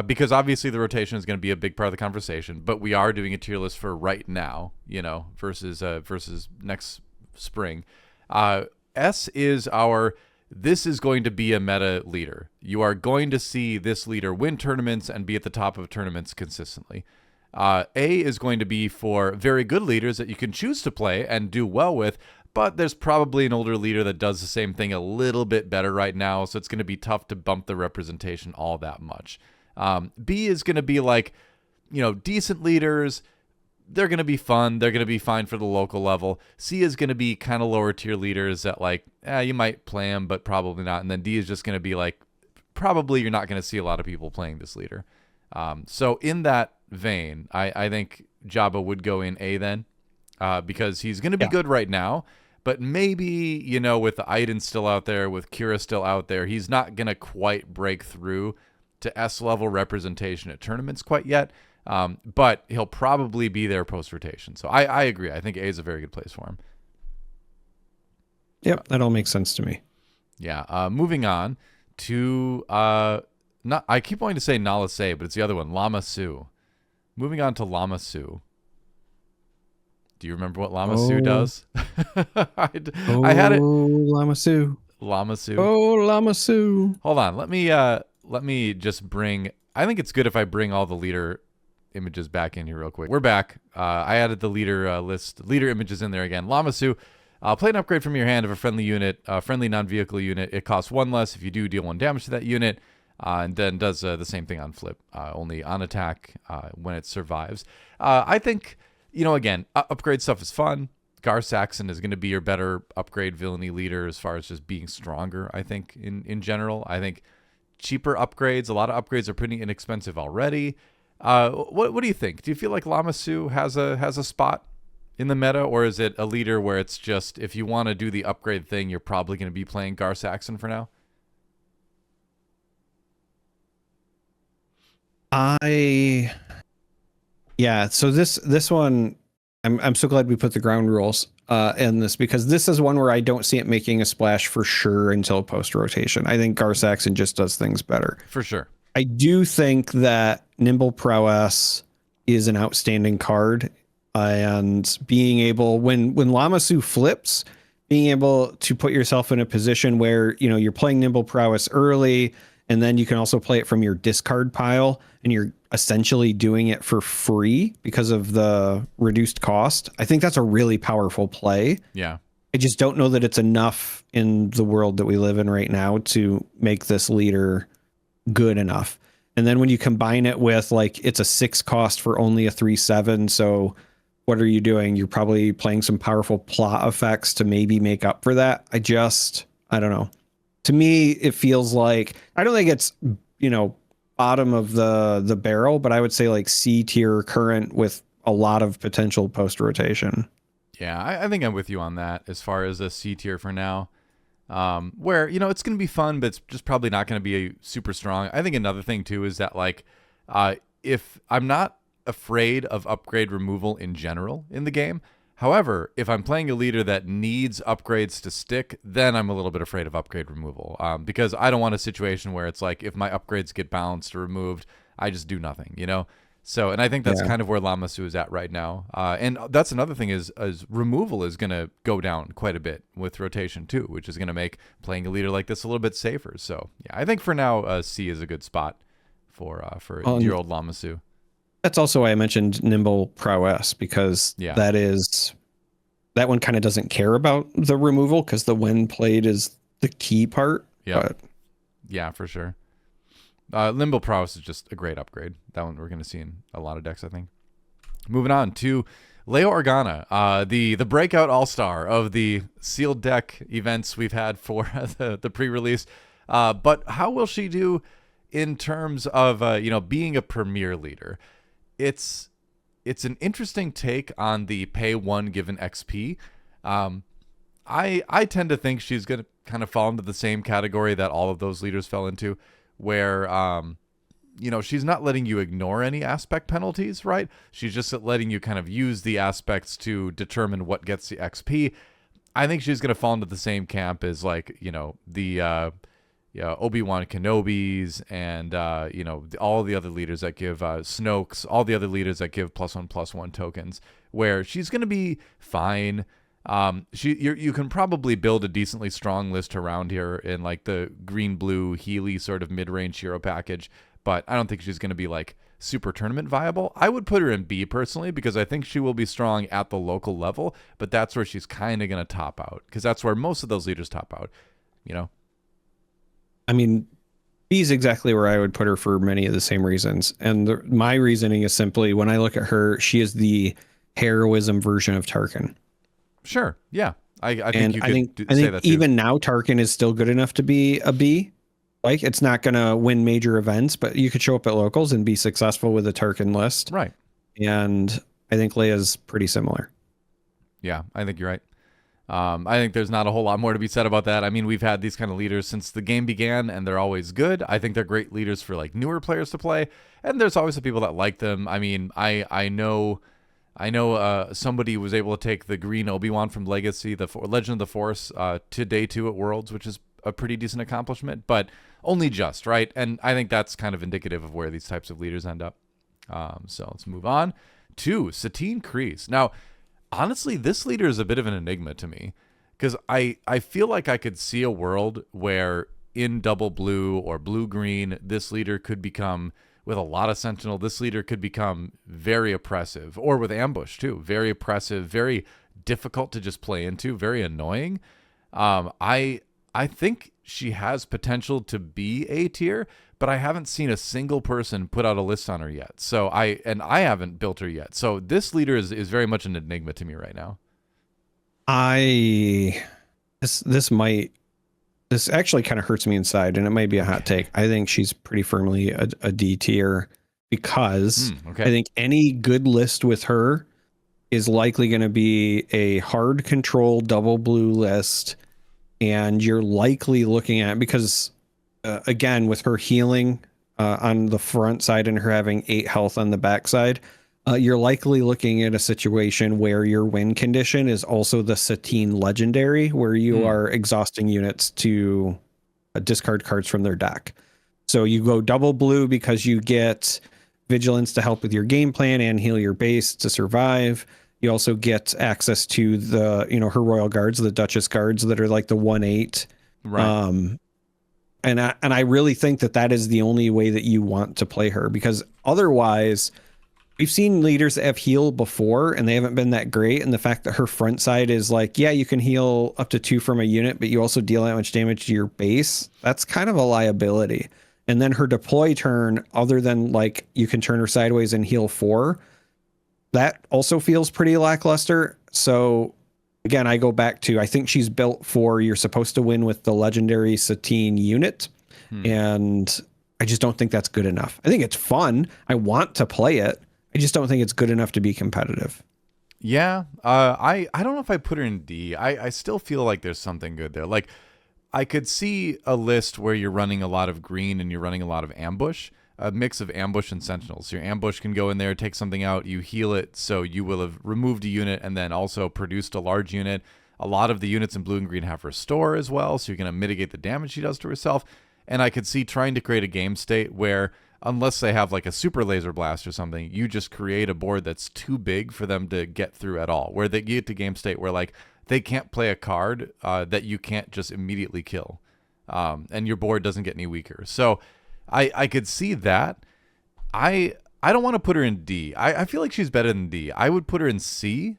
because obviously the rotation is going to be a big part of the conversation, but we are doing a tier list for right now, you know, versus next spring. S is this is going to be a meta leader. You are going to see this leader win tournaments and be at the top of tournaments consistently. A is going to be for very good leaders that you can choose to play and do well with, but there's probably an older leader that does the same thing a little bit better right now, so it's going to be tough to bump the representation all that much. B is going to be like, you know, decent leaders. They're going to be fun. They're going to be fine for the local level. C is going to be kind of lower tier leaders that like, you might play them, but probably not. And then D is just going to be like, probably you're not going to see a lot of people playing this leader. So in that vein, I think Jabba would go in A then, because he's going to be good right now. But maybe, you know, with the Iden still out there, with Kira still out there, he's not going to quite break through to S-level representation at tournaments quite yet. But he'll probably be there post-rotation. So I agree. I think A is a very good place for him. Yep, that all makes sense to me. Yeah. Moving on to, I keep wanting to say Nala Se, but it's the other one, Lama Su. Moving on to Lama Su. Do you remember what Lama Su does? I had it. Lama Su. Lama Su. Oh, Lama Su. Hold on. Let me just bring. I think it's good if I bring all the leader images back in here real quick. We're back. I added the leader leader images in there again. Lama Su. Play an upgrade from your hand of a friendly unit, friendly non-vehicle unit. It costs 1 less. If you do, deal 1 damage to that unit, and then does the same thing on flip, only on attack when it survives. I think. You know, again, upgrade stuff is fun. Gar Saxon is going to be your better upgrade villainy leader as far as just being stronger, I think, in general. I think cheaper upgrades, a lot of upgrades are pretty inexpensive already. What do you think? Do you feel like Lama Su has a spot in the meta, or is it a leader where it's just, if you want to do the upgrade thing, you're probably going to be playing Gar Saxon for now? Yeah, so this one, I'm so glad we put the ground rules in this, because this is one where I don't see it making a splash for sure until post rotation. I think Gar Saxon just does things better. For sure. I do think that Nimble Prowess is an outstanding card, and being able, when Lamasu flips, being able to put yourself in a position where, you know, you're playing Nimble Prowess early, and then you can also play it from your discard pile, and you're essentially doing it for free because of the reduced cost. I think that's a really powerful play. Yeah. I just don't know that it's enough in the world that we live in right now to make this leader good enough. And then when you combine it with, like, it's a 6 cost for only a 3/7. So what are you doing? You're probably playing some powerful plot effects to maybe make up for that. I don't know. To me, it feels like, I don't think it's, you know, bottom of the barrel, but I would say like C tier current with a lot of potential post rotation. Yeah, I think I'm with you on that as far as a C tier for now. Where, you know, it's going to be fun, but it's just probably not going to be super strong. I think another thing too is that, like, if I'm not afraid of upgrade removal in general in the game. However, if I'm playing a leader that needs upgrades to stick, then I'm a little bit afraid of upgrade removal, because I don't want a situation where it's like, if my upgrades get balanced or removed, I just do nothing, you know? So, and I think that's kind of where Lamasu is at right now. And that's another thing is removal is going to go down quite a bit with rotation too, which is going to make playing a leader like this a little bit safer. So yeah, I think for now, C is a good spot for your old Lamasu. That's also why I mentioned Nimble Prowess, because that one kind of doesn't care about the removal, because the when played is the key part. Yeah. Yeah, for sure. Nimble Prowess is just a great upgrade. That one we're going to see in a lot of decks, I think. Moving on to Leo Organa, the breakout all-star of the sealed deck events we've had for the pre-release. But how will she do in terms of being a premier leader? It's an interesting take on the pay one given XP. I tend to think she's going to kind of fall into the same category that all of those leaders fell into, where she's not letting you ignore any aspect penalties, right? She's just letting you kind of use the aspects to determine what gets the XP. I think she's going to fall into the same camp as, like, the Obi-Wan Kenobis and all the other leaders that give Snokes, all the other leaders that give +1/+1 tokens, where she's going to be fine. You can probably build a decently strong list around here in, like, the green-blue Healy sort of mid-range hero package, but I don't think she's going to be, like, super tournament viable. I would put her in B personally, because I think she will be strong at the local level, but that's where she's kind of going to top out, because that's where most of those leaders top out, I mean, B is exactly where I would put her for many of the same reasons. And my reasoning is simply, when I look at her, she is the heroism version of Tarkin. Sure. Yeah. I think you could say that too. Even now, Tarkin is still good enough to be a B. Like, it's not going to win major events, but you could show up at locals and be successful with a Tarkin list. Right. And I think Leia's pretty similar. Yeah, I think you're right. I think there's not a whole lot more to be said about that. I mean, we've had these kind of leaders since the game began, and they're always good. I think they're great leaders for, like, newer players to play, and there's always the people that like them. I mean, I know somebody was able to take the green Obi-Wan from Legacy, the Legend of the Force, to day 2 at Worlds, which is a pretty decent accomplishment, but only just, right? And I think that's kind of indicative of where these types of leaders end up. So let's move on to Satine Kryze. Now, honestly, this leader is a bit of an enigma to me, because I feel like I could see a world where in double blue or blue-green, this leader could become, with a lot of Sentinel, this leader could become very oppressive, or with ambush too, very oppressive, very difficult to just play into, very annoying. I think she has potential to be A tier, but I haven't seen a single person put out a list on her yet. So I haven't built her yet. So this leader is very much an enigma to me right now. This actually kind of hurts me inside, and it might be a hot take. I think she's pretty firmly a D tier, because I think any good list with her is likely going to be a hard control double blue list, and you're likely looking at, because again, with her healing on the front side and her having 8 health on the back side, you're likely looking at a situation where your win condition is also the Satine Legendary, where you are exhausting units to discard cards from their deck. So you go double blue because you get vigilance to help with your game plan and heal your base to survive. You also get access to the, her royal guards, the Duchess guards that are like the 1/8. Right. And I really think that is the only way that you want to play her, because otherwise we've seen leaders that have healed before and they haven't been that great. And the fact that her front side is like, yeah, you can heal up to 2 from a unit, but you also deal that much damage to your base. That's kind of a liability. And then her deploy turn, other than like you can turn her sideways and heal 4, that also feels pretty lackluster. So again, I go back to, I think she's built for, you're supposed to win with the legendary Satine unit. And I just don't think that's good enough. I think it's fun. I want to play it. I just don't think it's good enough to be competitive. Yeah. I don't know if I put her in D. I still feel like there's something good there. Like, I could see a list where you're running a lot of green and you're running a lot of ambush. A mix of ambush and sentinels. Your ambush can go in there, take something out, you heal it, so you will have removed a unit and then also produced a large unit. A lot of the units in blue and green have restore as well, so you're going to mitigate the damage she does to herself. And I could see trying to create a game state where, unless they have like a super laser blast or something, you just create a board that's too big for them to get through at all, where they get to game state where like they can't play a card that you can't just immediately kill, and your board doesn't get any weaker. So I could see that. I don't want to put her in D. I feel like she's better than D. I would put her in C,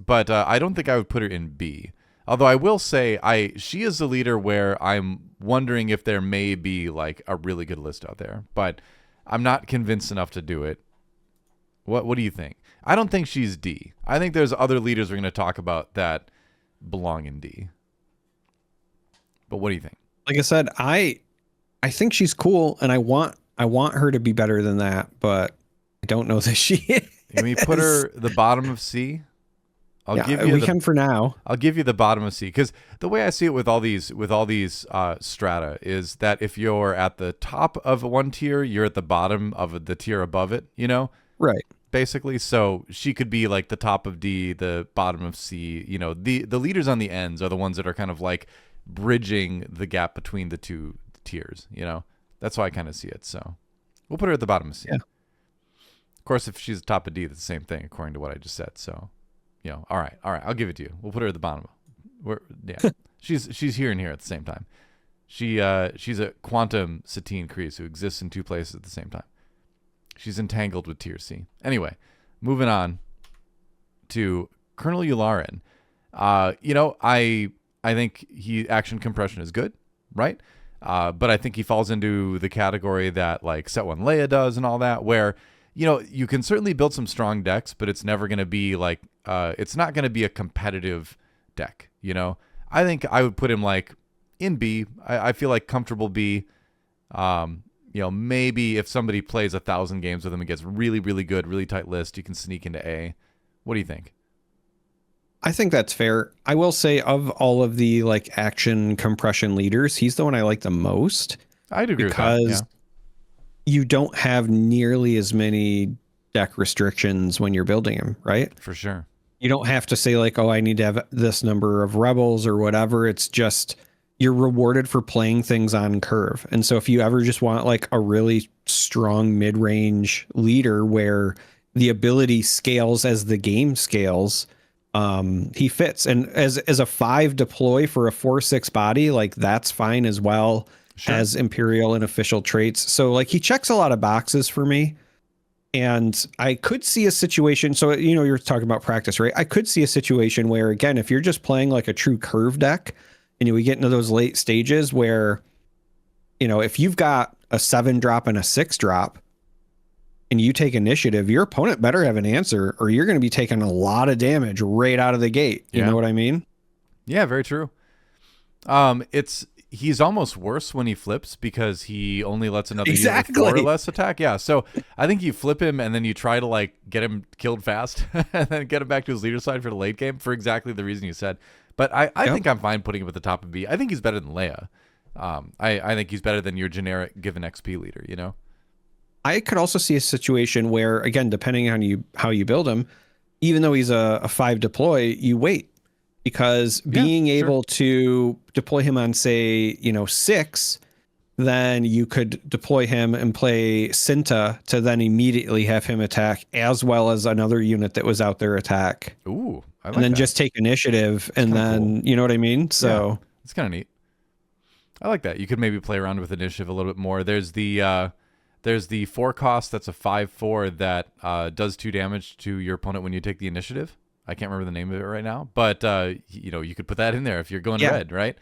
but I don't think I would put her in B. Although I will say she is the leader where I'm wondering if there may be like a really good list out there, but I'm not convinced enough to do it. What do you think? I don't think she's D. I think there's other leaders we're going to talk about that belong in D. But what do you think? Like I said, I think she's cool, and I want her to be better than that, but I don't know that she is. Can we put her the bottom of C? We can for now. I'll give you the bottom of C, because the way I see it with all these strata is that if you're at the top of one tier, you're at the bottom of the tier above it. Right. Basically, so she could be like the top of D, the bottom of C. The leaders on the ends are the ones that are kind of like bridging the gap between the two tiers. That's how I kind of see it. So we'll put her at the bottom of C. Yeah. Of course, if she's the top of D, that's the same thing according to what I just said. So, all right, I'll give it to you. We'll put her at the bottom. She's here and here at the same time. She's a quantum Satine Kreese who exists in 2 places at the same time. She's entangled with tier C. Anyway, moving on to Colonel Yularen. I think action compression is good, right? But I think he falls into the category that like Set 1 Leia does and all that, where, you can certainly build some strong decks, but it's never going to be like, it's not going to be a competitive deck. I think I would put him like in B. I feel like comfortable B. Maybe if somebody plays 1,000 games with him and gets really, really good, really tight list, you can sneak into A. What do you think? I think that's fair. I will say, of all of the like action compression leaders, he's the one I like the most. I'd agree because with that, you don't have nearly as many deck restrictions when you're building him, right? For sure. You don't have to say like, oh, I need to have this number of rebels or whatever. It's just you're rewarded for playing things on curve. And so if you ever just want like a really strong mid-range leader where the ability scales as the game scales, he fits. And as a 5 deploy for a 4/6 body, like that's fine as well. Sure. As Imperial and official traits. So like he checks a lot of boxes for me. And I could see a situation. So, you're talking about practice, right? I could see a situation where, again, if you're just playing like a true curve deck and we get into those late stages where, if you've got a 7 drop and a 6 drop and you take initiative, your opponent better have an answer or you're going to be taking a lot of damage right out of the gate. You know what I mean? Yeah, very true. He's almost worse when he flips because he only lets another unit with 4 or less attack. Yeah, so I think you flip him and then you try to like get him killed fast and then get him back to his leader side for the late game for exactly the reason you said. But I think I'm fine putting him at the top of B. I think he's better than Leia. I think he's better than your generic given XP leader, I could also see a situation where, again, depending on how you build him, even though he's a 5 deploy, you wait. Because being able to deploy him on, say, 6 then you could deploy him and play Cinta to then immediately have him attack, as well as another unit that was out there attack. Ooh, I like and then that. just take initiative, and then cool. You know what I mean? So yeah, it's kind of neat. I like that. You could maybe play around with initiative a little bit more. There's the 4 cost that's a 5/4 that does 2 damage to your opponent when you take the initiative. I can't remember the name of it right now, but you know, you could put that in there if you're going red, right?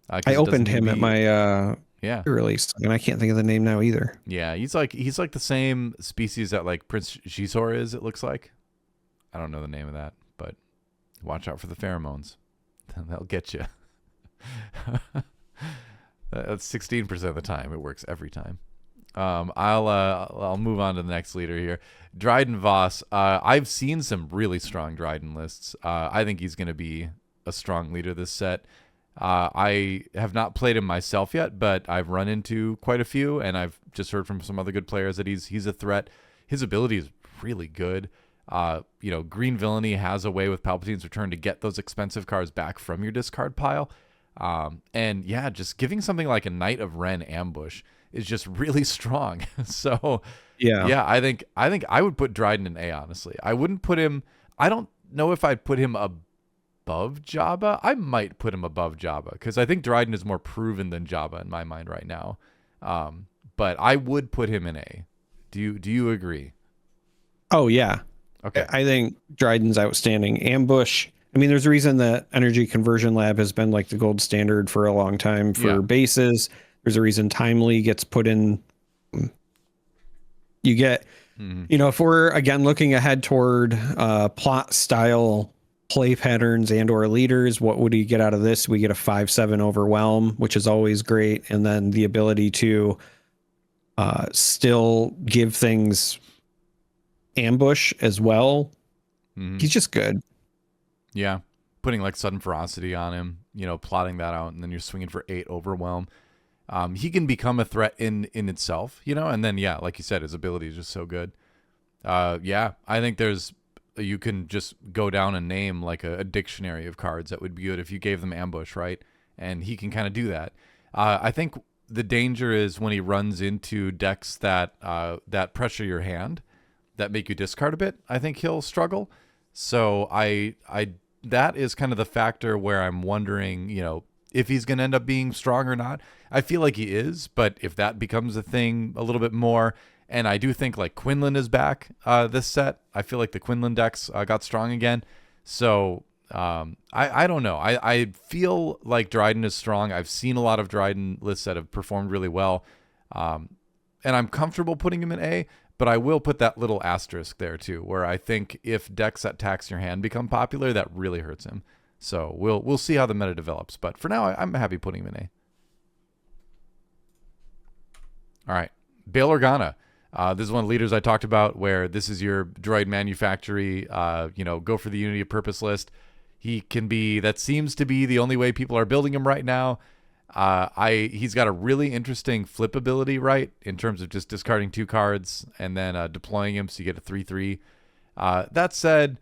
I opened him at my release, and I can't think of the name now either. Yeah, he's like the same species that like Prince Shisor is. It looks like. I don't know the name of that, but watch out for the pheromones. They'll get you. That's 16% of the time. It works every time. I'll move on to the next leader here. Dryden Voss. I've seen some really strong Dryden lists. I think he's going to be a strong leader this set. I have not played him myself yet, but I've run into quite a few, and I've just heard from some other good players that he's a threat. His ability is really good. You know, Green Villainy has a way with Palpatine's Return to get those expensive cards back from your discard pile. And yeah, just giving something like a Knight of Ren Ambush is just really strong. So yeah, I think I would put Dryden in A, honestly. I wouldn't put him, I don't know if I'd put him above Jabba. I might put him above Jabba because I think Dryden is more proven than Jabba in my mind right now. But I would put him in A. Do you agree? Oh yeah. Okay. I think Dryden's outstanding. Ambush, I mean, there's a reason that Energy Conversion Lab has been like the gold standard for a long time for bases. There's a reason Timely gets put in. You get, you know, if we're again looking ahead toward plot style play patterns and or leaders, what would you get out of this? We get a 5/7 overwhelm, which is always great. And then the ability to still give things ambush as well. He's just good. Yeah, putting like Sudden Ferocity on him, you know, plotting that out, and then you're swinging for 8 overwhelm. He can become a threat in itself, you know, and then yeah, like you said, his ability is just so good. Yeah, I think you can just go down and name like a dictionary of cards that would be good if you gave them ambush, right? And he can kind of do that. I think the danger is when he runs into decks that pressure your hand, that make you discard a bit. I think he'll struggle. So that is kind of the factor where I'm wondering, you know, if he's going to end up being strong or not. I feel like he is, but if that becomes a thing a little bit more, and I do think like Quinlan is back this set. I feel like the Quinlan decks got strong again. So I don't know. I feel like Dryden is strong. I've seen a lot of Dryden lists that have performed really well. And I'm comfortable putting him in A. But I will put that little asterisk there too, where I think if decks that tax your hand become popular, that really hurts him. So we'll see how the meta develops. But for now, I'm happy putting him in A. All right, Bail Organa. This is one of the leaders I talked about, where this is your droid manufactory. You know, go for the Unity of Purpose list. He can be. That seems to be the only way people are building him right now. He's got a really interesting flip ability, right, in terms of just discarding 2 cards and then deploying him so you get a 3/3. That said,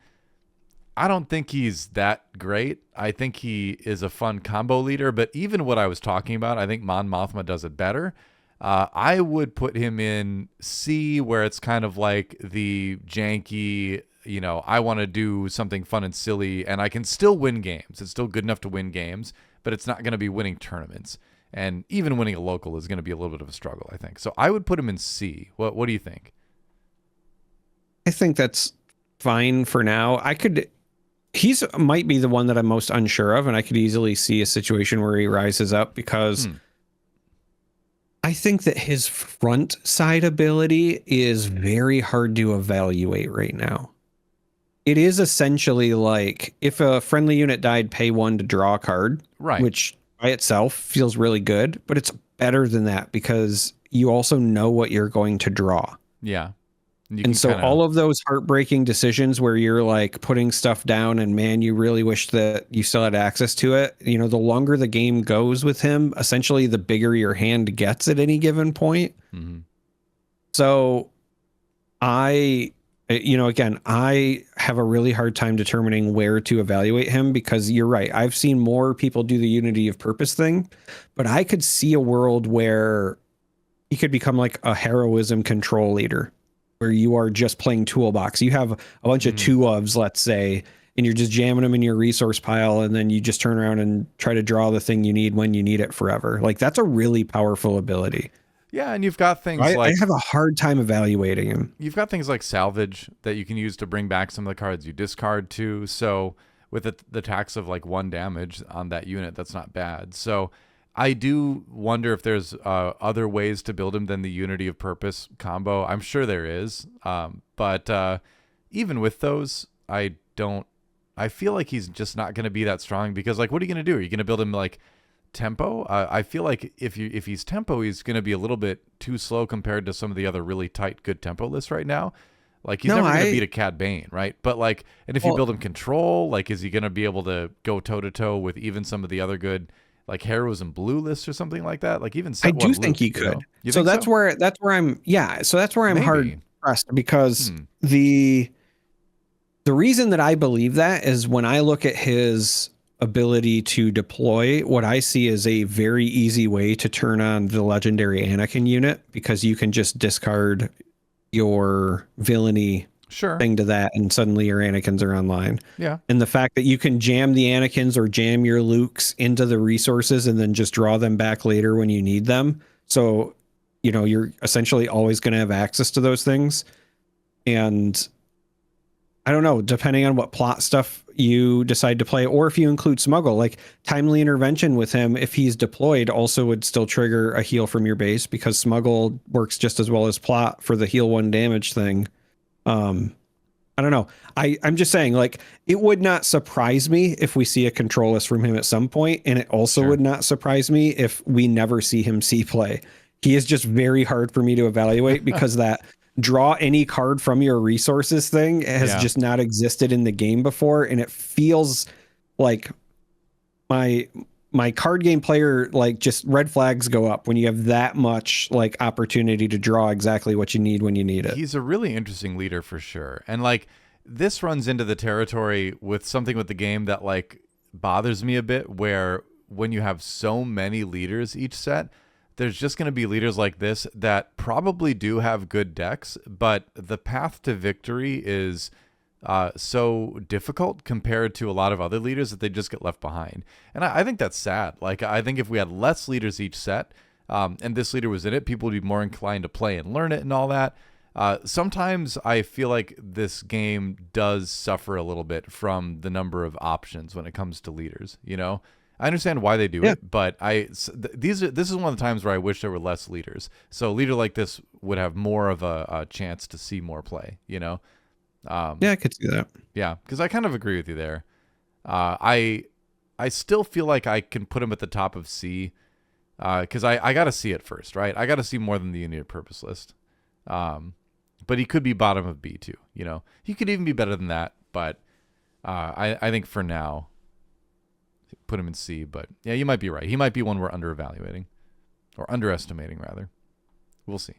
I don't think he's that great. I think he is a fun combo leader, but even what I was talking about, I think Mon Mothma does it better. I would put him in C, where it's kind of like the janky, you know, I want to do something fun and silly, and I can still win games. It's still good enough to win games, but it's not going to be winning tournaments. And even winning a local is going to be a little bit of a struggle, I think. So I would put him in C. What do you think? I think that's fine for now. He's might be the one that I'm most unsure of, and I could easily see a situation where he rises up because I think that his front side ability is very hard to evaluate right now. It is essentially like if a friendly unit died, pay 1 to draw a card, right? Which by itself feels really good, but it's better than that because you also know what you're going to draw. Yeah. And so all of those heartbreaking decisions where you're like putting stuff down and man, you really wish that you still had access to it. You know, the longer the game goes with him, essentially the bigger your hand gets at any given point. So I You know, again, I have a really hard time determining where to evaluate him because you're right. I've seen more people do the unity of purpose thing, but I could see a world where he could become like a heroism control leader where you are just playing toolbox. You have a bunch of two ofs, let's say, and you're just jamming them in your resource pile. And then you just turn around and try to draw the thing you need when you need it forever. Like that's a really powerful ability. Yeah, and you've got things I have a hard time evaluating him. You've got things like salvage that you can use to bring back some of the cards you discard too. So with the tax of like 1 damage on that unit, that's not bad. So I do wonder if there's other ways to build him than the unity of purpose combo. I'm sure there is. But even with those, I feel like he's just not going to be that strong because like, what are you going to do? Are you going to build him like tempo? I feel like if he's tempo, he's going to be a little bit too slow compared to some of the other really tight, good tempo lists right now. Like he's never going to beat a Cad Bane, right? But like, and if you build him control, like, is he going to be able to go toe to toe with even some of the other good, like heroism blue lists or something like that? Like even I do think he could. So that's where I'm. Yeah. So that's where I'm hard pressed because the reason that I believe that is when I look at his ability to deploy, what I see is a very easy way to turn on the legendary Anakin unit because you can just discard your villainy thing to that and suddenly your Anakins are online. Yeah. And the fact that you can jam the Anakins or jam your Lukes into the resources and then just draw them back later when you need them. So, you know, you're essentially always going to have access to those things. And I don't know, depending on what plot stuff you decide to play, or if you include smuggle, like timely intervention with him, if he's deployed, also would still trigger a heal from your base because smuggle works just as well as plot for the heal 1 damage thing. I don't know. I'm just saying, like, it would not surprise me if we see a control list from him at some point, and it also would not surprise me if we never see him see play. He is just very hard for me to evaluate because that draw any card from your resources thing has just not existed in the game before, and it feels like my card game player, like, just red flags go up when you have that much like opportunity to draw exactly what you need when you need it. He's a really interesting leader for sure. And like this runs into the territory with something with the game that like bothers me a bit, where when you have so many leaders each set, there's just going to be leaders like this that probably do have good decks, but the path to victory is so difficult compared to a lot of other leaders that they just get left behind. And I think that's sad. Like, I think if we had less leaders each set, and this leader was in it, people would be more inclined to play and learn it and all that. Sometimes I feel like this game does suffer a little bit from the number of options when it comes to leaders, you know? I understand why they do it, but this is one of the times where I wish there were less leaders. So a leader like this would have more of a chance to see more play, you know? Yeah, I could see that. Yeah, because I kind of agree with you there. I still feel like I can put him at the top of C, because I got to see it first, right? I got to see more than the unity of purpose list. But he could be bottom of B too, you know? He could even be better than that, but I think for now, put him in C. But yeah, you might be right. He might be one we're under-evaluating, or underestimating rather. We'll see.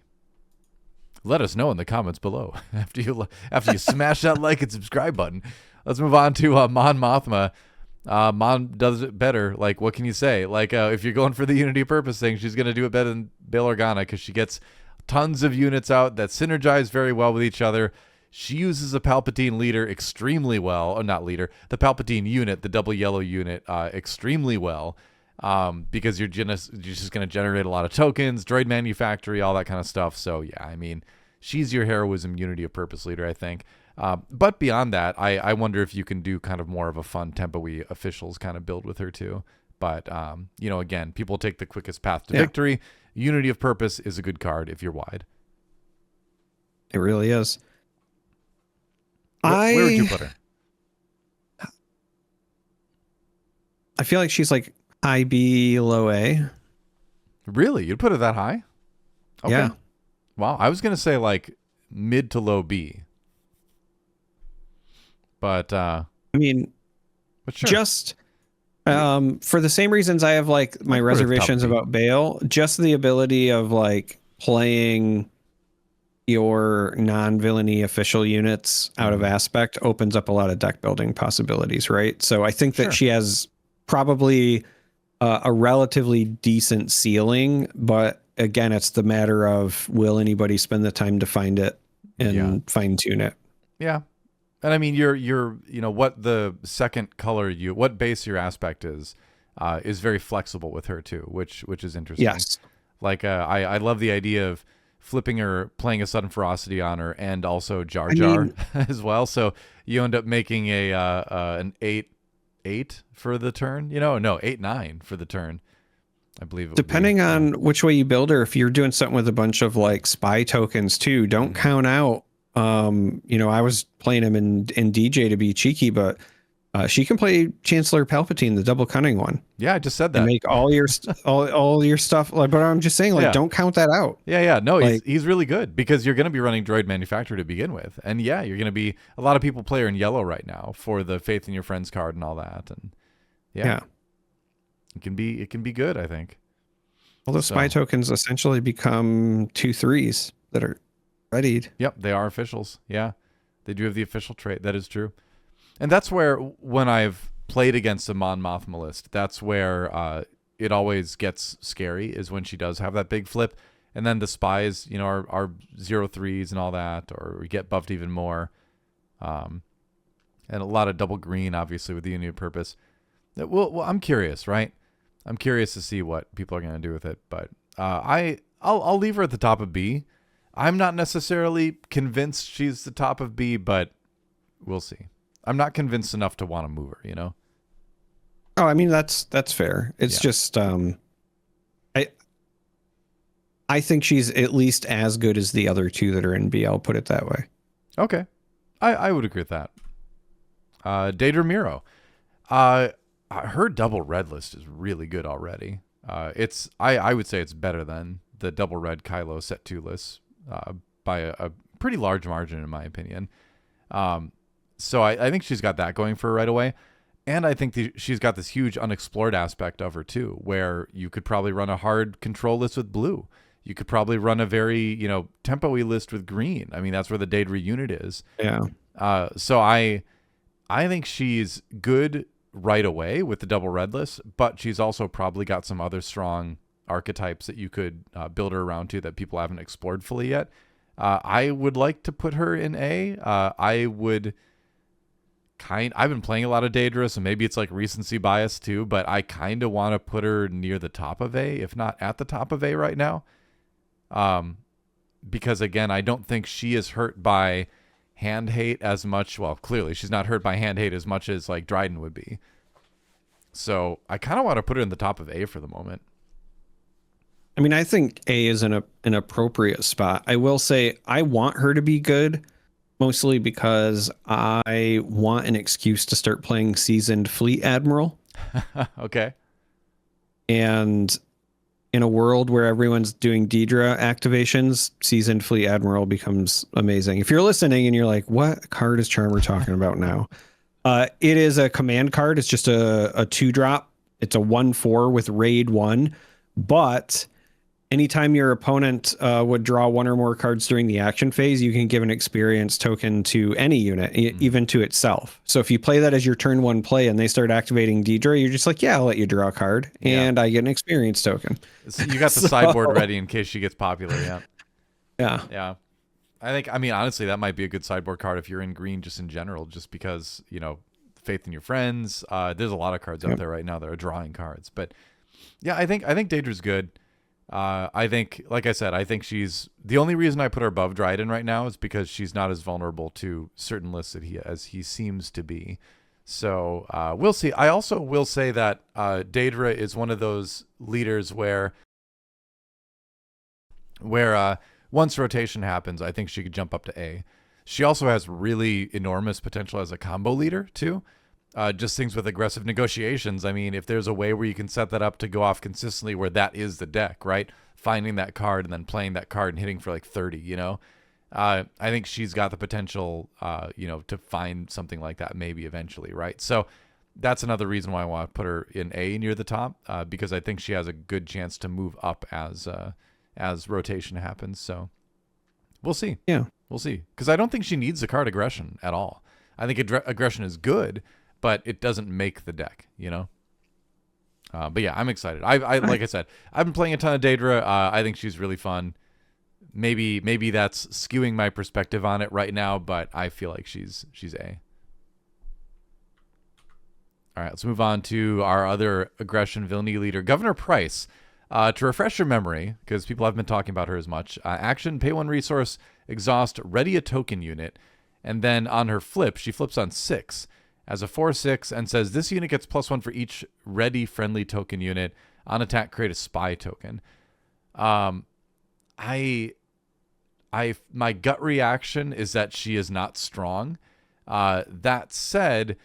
Let us know in the comments below after you smash that like and subscribe button. Let's move on to Mon Mothma. Mon does it better. Like, what can you say? Like, if you're going for the unity of purpose thing, she's going to do it better than Bail Organa because she gets tons of units out that synergize very well with each other. She uses a Palpatine leader extremely well, or not leader, the Palpatine unit, the double yellow unit, extremely well. Because you're just going to generate a lot of tokens, droid manufactory, all that kind of stuff. So yeah, I mean, she's your heroism unity of purpose leader, I think. But beyond that, I wonder if you can do kind of more of a fun tempo-y officials kind of build with her too. But, you know, again, people take the quickest path to victory. Unity of purpose is a good card if you're wide. It really is. Where would you put her? I feel like she's like high B, low A. Really? You'd put it that high? Okay. Yeah. Wow. I was going to say like mid to low B. But, I mean, sure. Just for the same reasons I have like my reservations about Bail, just the ability of like playing your non-villainy official units out of aspect opens up a lot of deck building possibilities, right? So I think that she has probably a relatively decent ceiling, but again, it's the matter of will anybody spend the time to find it and fine tune it? Yeah. And I mean, what the second color what base your aspect is very flexible with her too, which is interesting. Yes. Like, I love the idea of flipping her, playing a sudden ferocity on her, and also Jar Jar as well. So you end up making an 8/8 for the turn. No, 8/9 for the turn. I believe. Depending on which way you build her, if you're doing something with a bunch of like spy tokens too, don't count out. I was playing him in DJ to be cheeky, but she can play Chancellor Palpatine, the double cunning one. Yeah, I just said that. And make all your all your stuff. Like, but I'm just saying, like, don't count that out. Yeah. No, he's really good because you're going to be running Droid Manufacturer to begin with, and you're going to be a lot of people play her in yellow right now for the Faith in Your Friends card and all that, and it can be good, I think. Well, those spy tokens essentially become 2/3s that are readied. Yep, they are officials. Yeah, they do have the official trait. That is true. And that's where, when I've played against a Mon Mothma list, that's where it always gets scary, is when she does have that big flip. And then the spies, are 0/3s and all that, or we get buffed even more. And a lot of double green, obviously, with the Unity of Purpose. Well, I'm curious, right? I'm curious to see what people are going to do with it. But I'll leave her at the top of B. I'm not necessarily convinced she's the top of B, but we'll see. I'm not convinced enough to want to move her, Oh, I mean, that's fair. It's just, I think she's at least as good as the other two that are in B. I'll put it that way. Okay. I would agree with that. Dedra Miro. Her double red list is really good already. I would say it's better than the double red Kylo set 2 lists by a pretty large margin, in my opinion. So I think she's got that going for her right away. And I think she's got this huge unexplored aspect of her too, where you could probably run a hard control list with blue. You could probably run a very, tempo-y list with green. I mean, that's where the Dedra unit is. Yeah. So I think she's good right away with the double red list, but she's also probably got some other strong archetypes that you could build her around to that people haven't explored fully yet. I would like to put her in A. I've been playing a lot of Dedra, so maybe it's like recency bias too, but I kind of want to put her near the top of A, if not at the top of A right now. Because again, I don't think she is hurt by hand hate as much. Well, clearly she's not hurt by hand hate as much as like Dryden would be. So I kind of want to put her in the top of A for the moment. I mean, I think A is an appropriate spot. I will say I want her to be good, mostly because I want an excuse to start playing Seasoned Fleet Admiral. Okay. And in a world where everyone's doing Dedra activations, Seasoned Fleet Admiral becomes amazing. If you're listening and you're like, what card is Charmer talking about now? It is a command card. It's just a 2-drop. It's a 1/4 with Raid 1. But anytime your opponent would draw one or more cards during the action phase, you can give an experience token to any unit, even to itself. So if you play that as your turn 1 play and they start activating Dedra, you're just like, yeah, I'll let you draw a card and I get an experience token. So you got the sideboard ready in case she gets popular. Yeah. Yeah. I mean, honestly, that might be a good sideboard card if you're in green just in general, just because, Faith in Your Friends. There's a lot of cards out there right now that are drawing cards. But yeah, I think Dedra's good. I think, like I said, I think she's the only reason I put her above Dryden right now is because she's not as vulnerable to certain lists as he seems to be. So we'll see. I also will say that Dedra is one of those leaders where once rotation happens, I think she could jump up to A. She also has really enormous potential as a combo leader too. Just things with aggressive negotiations. I mean, if there's a way where you can set that up to go off consistently where that is the deck, right? Finding that card and then playing that card and hitting for like 30, I think she's got the potential, to find something like that maybe eventually, right? So that's another reason why I want to put her in A near the top, because I think she has a good chance to move up as rotation happens. So We'll see. Yeah. We'll see. Because I don't think she needs the card aggression at all. I think aggression is good, but it doesn't make the deck, you know? But yeah, I'm excited. Like I said, I've been playing a ton of Dedra. I think she's really fun. Maybe that's skewing my perspective on it right now, but I feel like she's A. All right, let's move on to our other aggression villainy leader, Governor Price. To refresh your memory, because people haven't been talking about her as much, action, pay 1 resource, exhaust, ready a token unit, and then on her flip, she flips on 6 as a 4/6 and says this unit gets +1 for each ready friendly token unit. On attack, create a spy token. My gut reaction is that she is not strong. That said,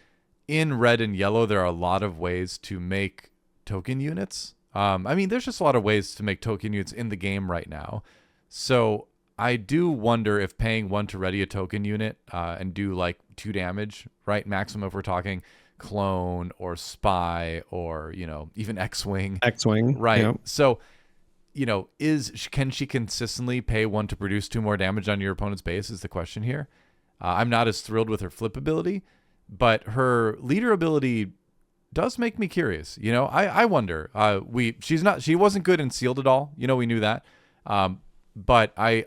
in red and yellow, there are a lot of ways to make token units. I mean, there's just a lot of ways to make token units in the game right now. So I do wonder if paying 1 to ready a token unit and do like 2 damage, right? Maximum if we're talking clone or spy or, you know, even X-Wing. X-Wing. Right. Yep. So, you know, can she consistently pay 1 to produce 2 more damage on your opponent's base is the question here. I'm not as thrilled with her flip ability, but her leader ability does make me curious. You know, I wonder. She wasn't good in sealed at all. You know, we knew that. But I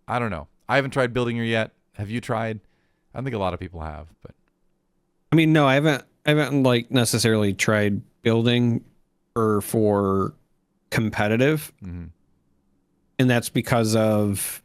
don't know. I haven't tried building her yet. Have you tried? I think a lot of people have, but I mean, no, I haven't like necessarily tried building her for competitive. Mm-hmm. And that's because of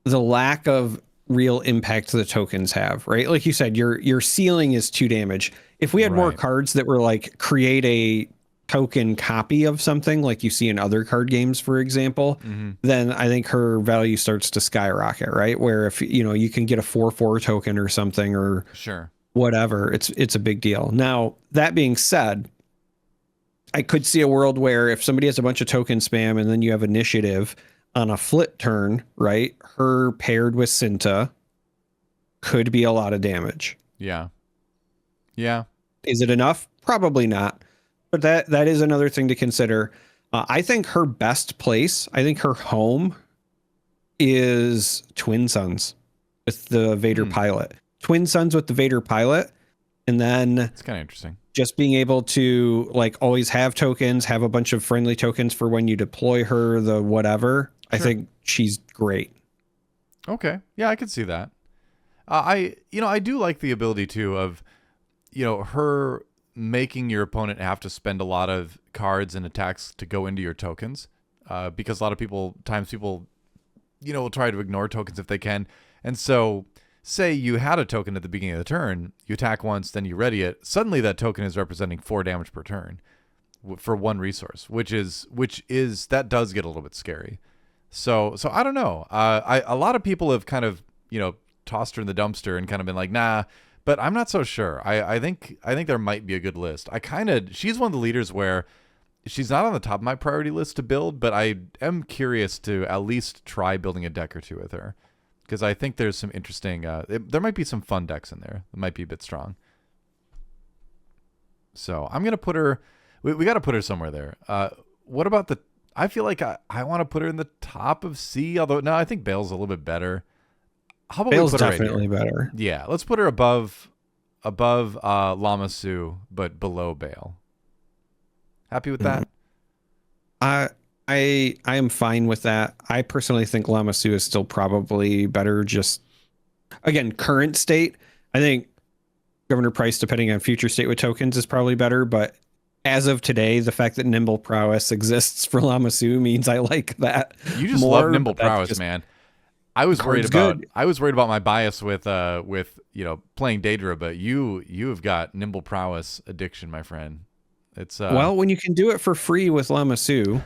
the lack of real impact the tokens have, right? Like you said, your ceiling is 2 damage. If we had more cards that were like create a token copy of something like you see in other card games, for example, then I think her value starts to skyrocket, right? Where if, you know, you can get a 4/4 token or something or sure, whatever, it's a big deal. Now, that being said, I could see a world where if somebody has a bunch of token spam and then you have initiative on a flip turn, right? Her paired with Cinta could be a lot of damage. Yeah. Yeah. Is it enough? Probably not. But that is another thing to consider. I think her best place, I think her home is Twin Suns with the Vader pilot. Twin Suns with the Vader pilot. And then it's kind of interesting. Just being able to like always have tokens, have a bunch of friendly tokens for when you deploy her, the whatever. Sure. I think she's great. Okay. Yeah, I could see that. I do like the ability too of, you know, her making your opponent have to spend a lot of cards and attacks to go into your tokens, because a lot of people, you know, will try to ignore tokens if they can. And so say you had a token at the beginning of the turn, you attack once, then you ready it. Suddenly that token is representing 4 damage per turn for 1 resource, which is that does get a little bit scary. So I don't know. A lot of people have kind of, you know, tossed her in the dumpster and kind of been like, nah, but I'm not so sure. I think there might be a good list. She's one of the leaders where she's not on the top of my priority list to build, but I am curious to at least try building a deck or 2 with her. Because I think there's some interesting, there might be some fun decks in there that might be a bit strong. So I'm going to put her, we got to put her somewhere there. What about I feel like I want to put her in the top of C, although no, I think Bale's a little bit better. How about Bale's we put her definitely right here? better. Yeah, let's put her above Lama Su, but below Bale. Happy with that? I am fine with that. I personally think Lama Su is still probably better. Just again, current state. I think Governor Price, depending on future state with tokens, is probably better. But as of today, the fact that Nimble Prowess exists for Lama Su means I like that. You just more, love Nimble Prowess, man. I was worried about my bias with you know, playing Dedra, but you have got Nimble Prowess addiction, my friend. It's well, when you can do it for free with Lama Su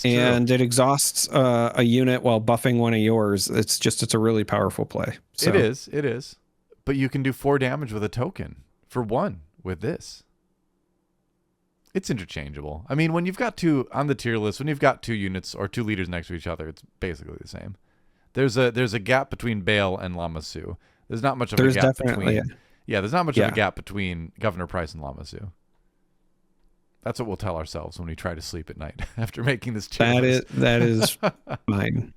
and it exhausts a unit while buffing one of yours, it's a really powerful play. So. It is. But you can do 4 damage with a token for 1 with this. It's interchangeable. I mean, when you've got 2 on the tier list, when you've got 2 units or 2 leaders next to each other, it's basically the same. There's a gap between Bale and Lama Su. There's not much of a gap between. Yeah, there's not much of a gap between Governor Price and Lama Su. That's what we'll tell ourselves when we try to sleep at night after making this tier list. That is mine.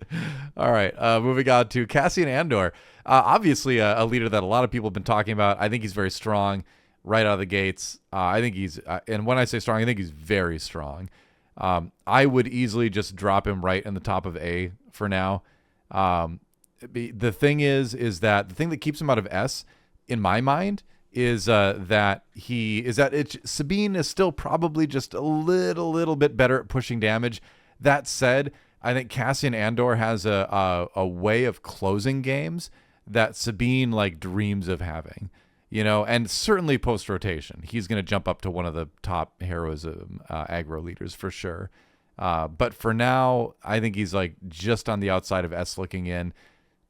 All right, moving on to Cassian Andor. Obviously, a leader that a lot of people have been talking about. I think he's very strong right out of the gates. I think he's, and when I say strong, I think he's very strong. I would easily just drop him right in the top of A for now. The thing is that the thing that keeps him out of S, in my mind, is that Sabine is still probably just a little bit better at pushing damage. That said, I think Cassian Andor has a way of closing games that Sabine like dreams of having, and certainly post rotation, he's going to jump up to one of the top heroism aggro leaders for sure. But for now, I think he's like just on the outside of S looking in.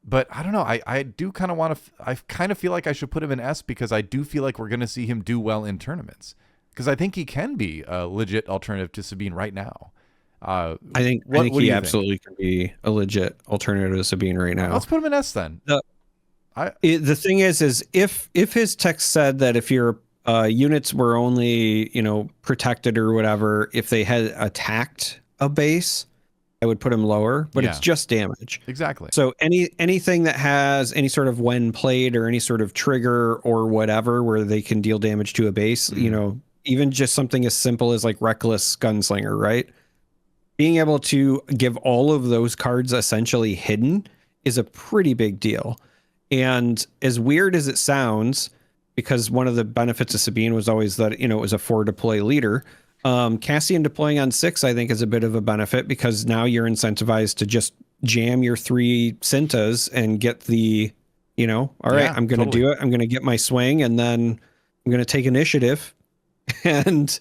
But I don't know. I do kind of want to. I kind of feel like I should put him in S because I do feel like we're going to see him do well in tournaments. Because I think he can be a legit alternative to Sabine right now. I think he absolutely can be a legit alternative to Sabine right now. Let's put him in S then. The thing is if his text said that if your units were only protected or whatever, if they had attacked a base, I would put him lower, but it's just damage. Exactly. So anything that has any sort of when played or any sort of trigger or whatever where they can deal damage to a base, even just something as simple as like Reckless Gunslinger, right? Being able to give all of those cards essentially hidden is a pretty big deal. And as weird as it sounds, because one of the benefits of Sabine was always that, it was a 4 deploy leader. Cassian deploying on 6, I think, is a bit of a benefit because now you're incentivized to just jam your 3 Cintas and get the, all right, I'm going to do it. I'm going to get my swing and then I'm going to take initiative and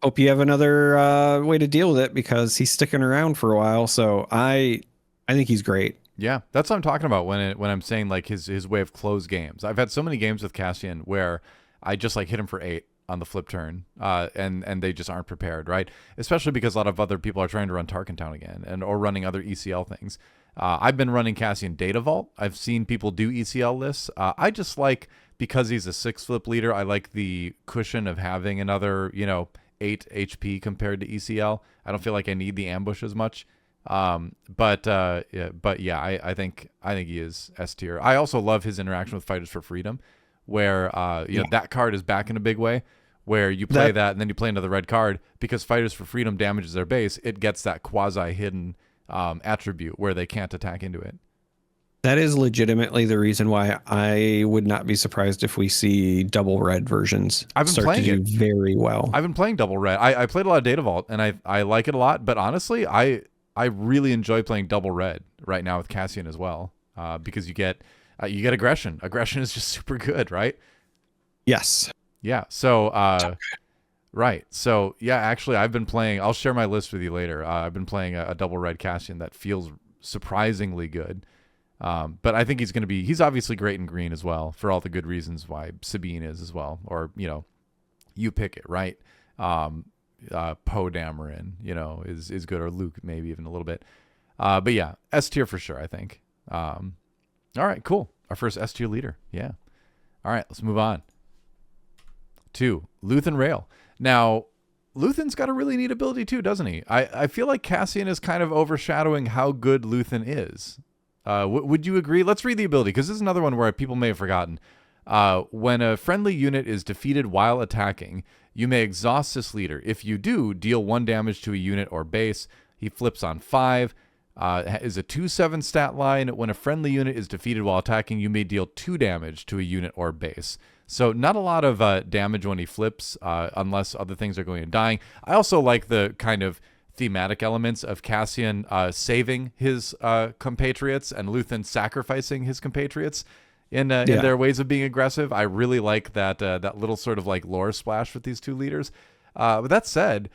hope you have another way to deal with it because he's sticking around for a while. So I think he's great. Yeah, that's what I'm talking about when I'm saying like his way of close games. I've had so many games with Cassian where I just like hit him for 8 on the flip turn, and they just aren't prepared, right? Especially because a lot of other people are trying to run Tarkentown again or running other ECL things. I've been running Cassian Data Vault. I've seen people do ECL lists. I just like, because he's a 6 flip leader, I like the cushion of having another 8 HP compared to ECL. I don't feel like I need the ambush as much. But yeah, I think he is S tier. I also love his interaction with Fighters for Freedom, where that card is back in a big way, where you play that and then you play another red card because Fighters for Freedom damages their base. It gets that quasi hidden attribute where they can't attack into it. That is legitimately the reason why I would not be surprised if we see double red versions start to do very well. I've been playing double red. I played a lot of Data Vault and I like it a lot, but honestly, I really enjoy playing double red right now with Cassian as well, because you get aggression. Aggression is just super good, right? Yes. Yeah. So, right. So yeah, actually I've been playing, I'll share my list with you later. I've been playing a double red Cassian that feels surprisingly good. But I think he's obviously great in green as well for all the good reasons why Sabine is as well. Or, you pick it, right? Poe Dameron, is good, or Luke maybe even a little bit. But yeah, S tier for sure, I think. All right, cool. Our first S tier leader. Yeah. All right, let's move on to Luthen Rail. Now, Luthen's got a really neat ability too, doesn't he? I feel like Cassian is kind of overshadowing how good Luthen is. Would you agree? Let's read the ability, because this is another one where people may have forgotten. When a friendly unit is defeated while attacking, you may exhaust this leader. If you do, deal 1 damage to a unit or base. He flips on 5. Is a 2/7 stat line. When a friendly unit is defeated while attacking, you may deal 2 damage to a unit or base. So not a lot of damage when he flips, unless other things are going and dying. I also like the kind of thematic elements of Cassian saving his compatriots and Luthen sacrificing his compatriots in their ways of being aggressive. I really like that little sort of like lore splash with these two leaders. But that said,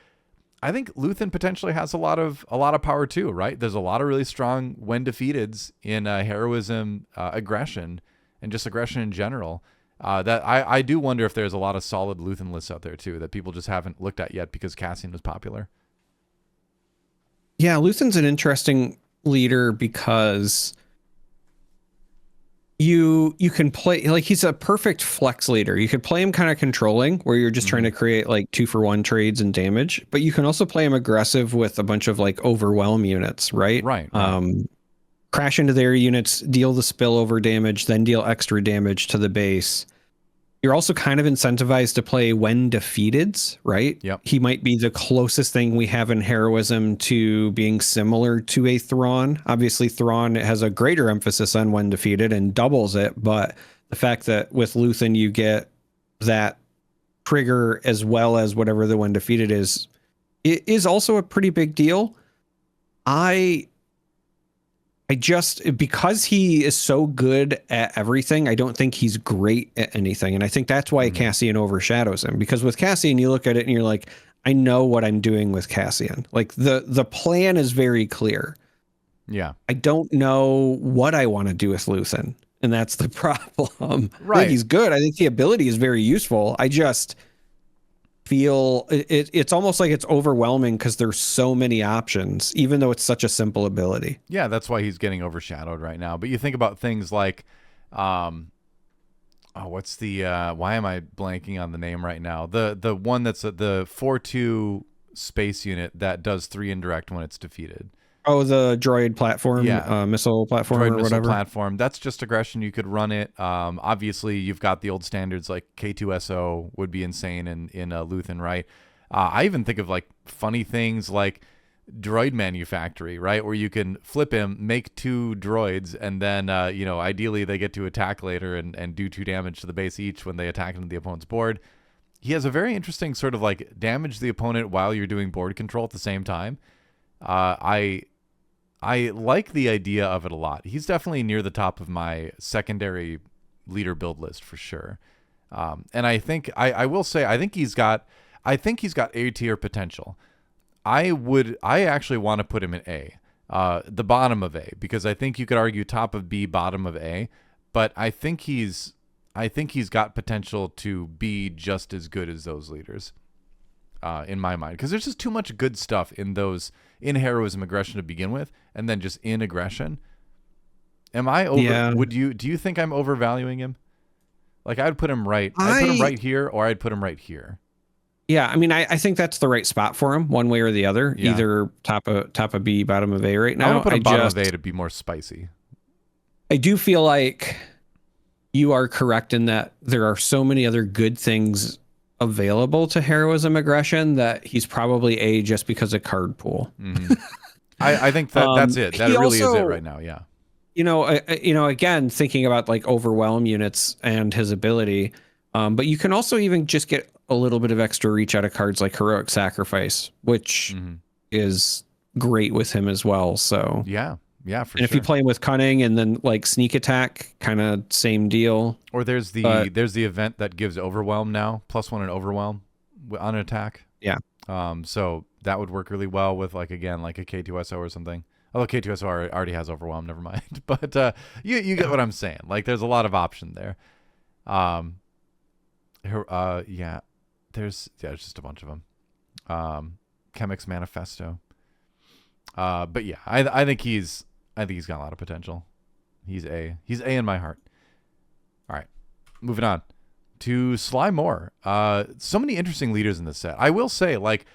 I think Luthen potentially has a lot of power too, right? There's a lot of really strong when defeateds in heroism, aggression, and just aggression in general. That I do wonder if there's a lot of solid Luthen lists out there too that people just haven't looked at yet because Cassian was popular. Yeah, Luthen's an interesting leader because you can play, like, he's a perfect flex leader. You could play him kind of controlling, where you're just trying to create like 2-for-1 trades and damage, but you can also play him aggressive with a bunch of like overwhelm units, right? Right. Crash into their units, deal the spillover damage, then deal extra damage to the base. You're also kind of incentivized to play when defeateds, right? Yep. He might be the closest thing we have in heroism to being similar to a Thrawn. Obviously, Thrawn has a greater emphasis on when defeated and doubles it, but the fact that with Luthen you get that trigger as well as whatever the when defeated is, it is also a pretty big deal. I just, because he is so good at everything, I don't think he's great at anything. And I think that's why Cassian overshadows him, because with Cassian, you look at it and you're like, I know what I'm doing with Cassian. Like the plan is very clear. Yeah. I don't know what I want to do with Luthen. And that's the problem. Right. I think he's good. I think the ability is very useful. I just feel it's almost like it's overwhelming because there's so many options, even though it's such a simple ability. Yeah, that's why he's getting overshadowed right now. But you think about things like, what's the why am I blanking on the name right now? The one that's the 4-2 space unit that does 3 indirect when it's defeated. Oh, the droid platform, missile platform, droid or missile whatever. Platform. That's just aggression. You could run it. Obviously, you've got the old standards like K2SO would be insane in Luthen, right? I even think of like funny things like droid manufactory, right? Where you can flip him, make 2 droids, and then, ideally they get to attack later and do 2 damage to the base each when they attack into the opponent's board. He has a very interesting sort of like damage the opponent while you're doing board control at the same time. I like the idea of it a lot. He's definitely near the top of my secondary leader build list for sure. And I think I will say I think he's got A tier potential. I actually want to put him in A, the bottom of A, because I think you could argue top of B, bottom of A, but I think he's got potential to be just as good as those leaders. In my mind, because there's just too much good stuff in heroism aggression to begin with, and then just in aggression. Am I over? Yeah. Do you think I'm overvaluing him? Like I'd put him right. I'd put him right here, or I'd put him right here. Yeah, I mean, I think that's the right spot for him, one way or the other. Yeah. Either top of B, bottom of A right now. I want to put him bottom of A to be more spicy. I do feel like you are correct in that there are so many other good things available to heroism aggression that he's probably A just because of card pool. Mm-hmm. I think that's it. That really is it right now. Yeah. Again, thinking about like overwhelm units and his ability, but you can also even just get a little bit of extra reach out of cards like Heroic Sacrifice, which is great with him as well. So yeah, for and if you play him with Cunning and then like Sneak Attack, kind of same deal. Or there's the event that gives Overwhelm now, +1 in Overwhelm on an attack. Yeah. So that would work really well with like a K2SO or something. Although K2SO already has Overwhelm, never mind. But you get what I'm saying. Like there's a lot of option there. There's just a bunch of them. Chemix Manifesto. But yeah, I think he's got a lot of potential. He's A in my heart. All right, moving on to Sly Moore. So many interesting leaders in this set. I will say, like,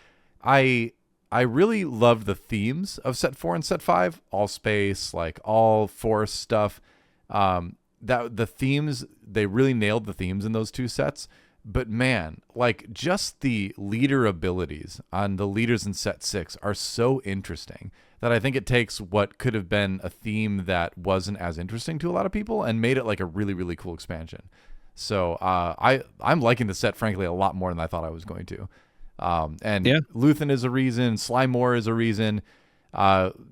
I really love the themes of set 4 and set 5. All space, like all force stuff. That the themes, they really nailed the themes in those 2 sets. But man, like just the leader abilities on the leaders in set 6 are so interesting that I think it takes what could have been a theme that wasn't as interesting to a lot of people and made it like a really, really cool expansion. So I'm liking the set, frankly, a lot more than I thought I was going to. Luthen is a reason. Sly Moore is a reason.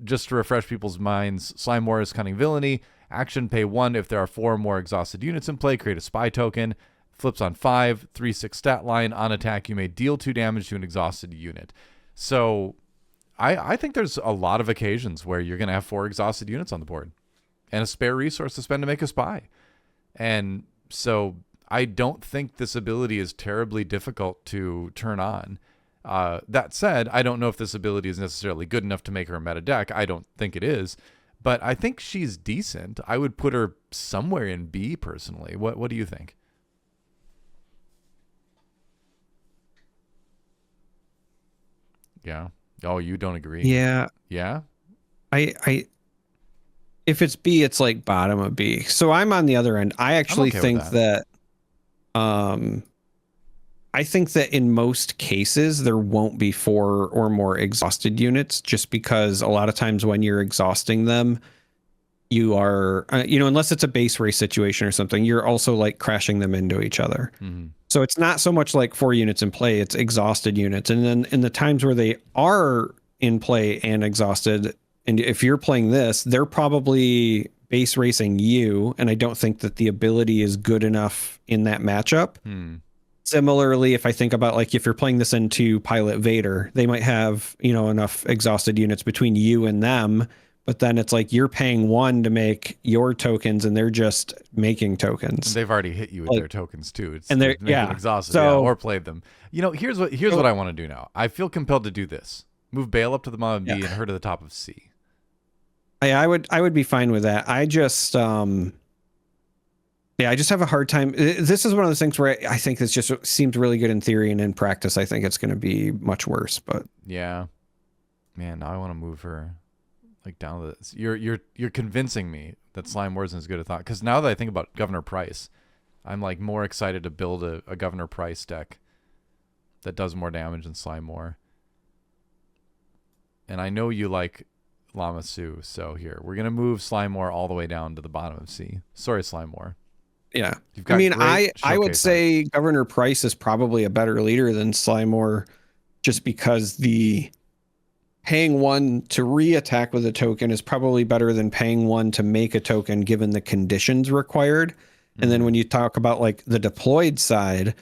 Just to refresh people's minds, Sly Moore is Cunning Villainy. Action, pay 1 if there are 4 or more exhausted units in play. Create a spy token. Flips on 5, 3/6 stat line. On attack, you may deal 2 damage to an exhausted unit. So I think there's a lot of occasions where you're going to have 4 exhausted units on the board and a spare resource to spend to make a spy. And so I don't think this ability is terribly difficult to turn on. That said, I don't know if this ability is necessarily good enough to make her a meta deck. I don't think it is. but I think she's decent. I would put her somewhere in B personally. What do you think? Yeah. Oh, you don't agree? Yeah. Yeah. I if it's B, it's like bottom of B. So I'm on the other end. I actually think that I think that in most cases there won't be 4 or more exhausted units, just because a lot of times when you're exhausting them, you are, unless it's a base race situation or something, you're also like crashing them into each other. Mm-hmm. So it's not so much like 4 units in play, it's exhausted units. And then in the times where they are in play and exhausted, and if you're playing this, they're probably base racing you. And I don't think that the ability is good enough in that matchup. Similarly, if I think about like if you're playing this into Pilot Vader, they might have, enough exhausted units between you and them, but then it's like you're paying 1 to make your tokens and they're just making tokens. And they've already hit you with their tokens too. And they're exhausted, or played them. Here's what I want to do now. I feel compelled to do this. Move Bale up to the bottom of B and her to the top of C. I would be fine with that. I just I just have a hard time. This is one of those things where I think this just seems really good in theory, and in practice, I think it's going to be much worse. But yeah, man, now I want to move her like down to this. You're convincing me that Slime War isn't as good a thought, because now that I think about Governor Price, I'm like more excited to build a Governor Price deck that does more damage than Slime War. And I know you like Llama Sue, so here we're gonna move Slime War all the way down to the bottom of C. Sorry, Slime War. Yeah, I mean, I would say Governor Price is probably a better leader than Slime War, just because the paying 1 to re-attack with a token is probably better than paying 1 to make a token given the conditions required. Mm-hmm. And then when you talk about like the deployed side,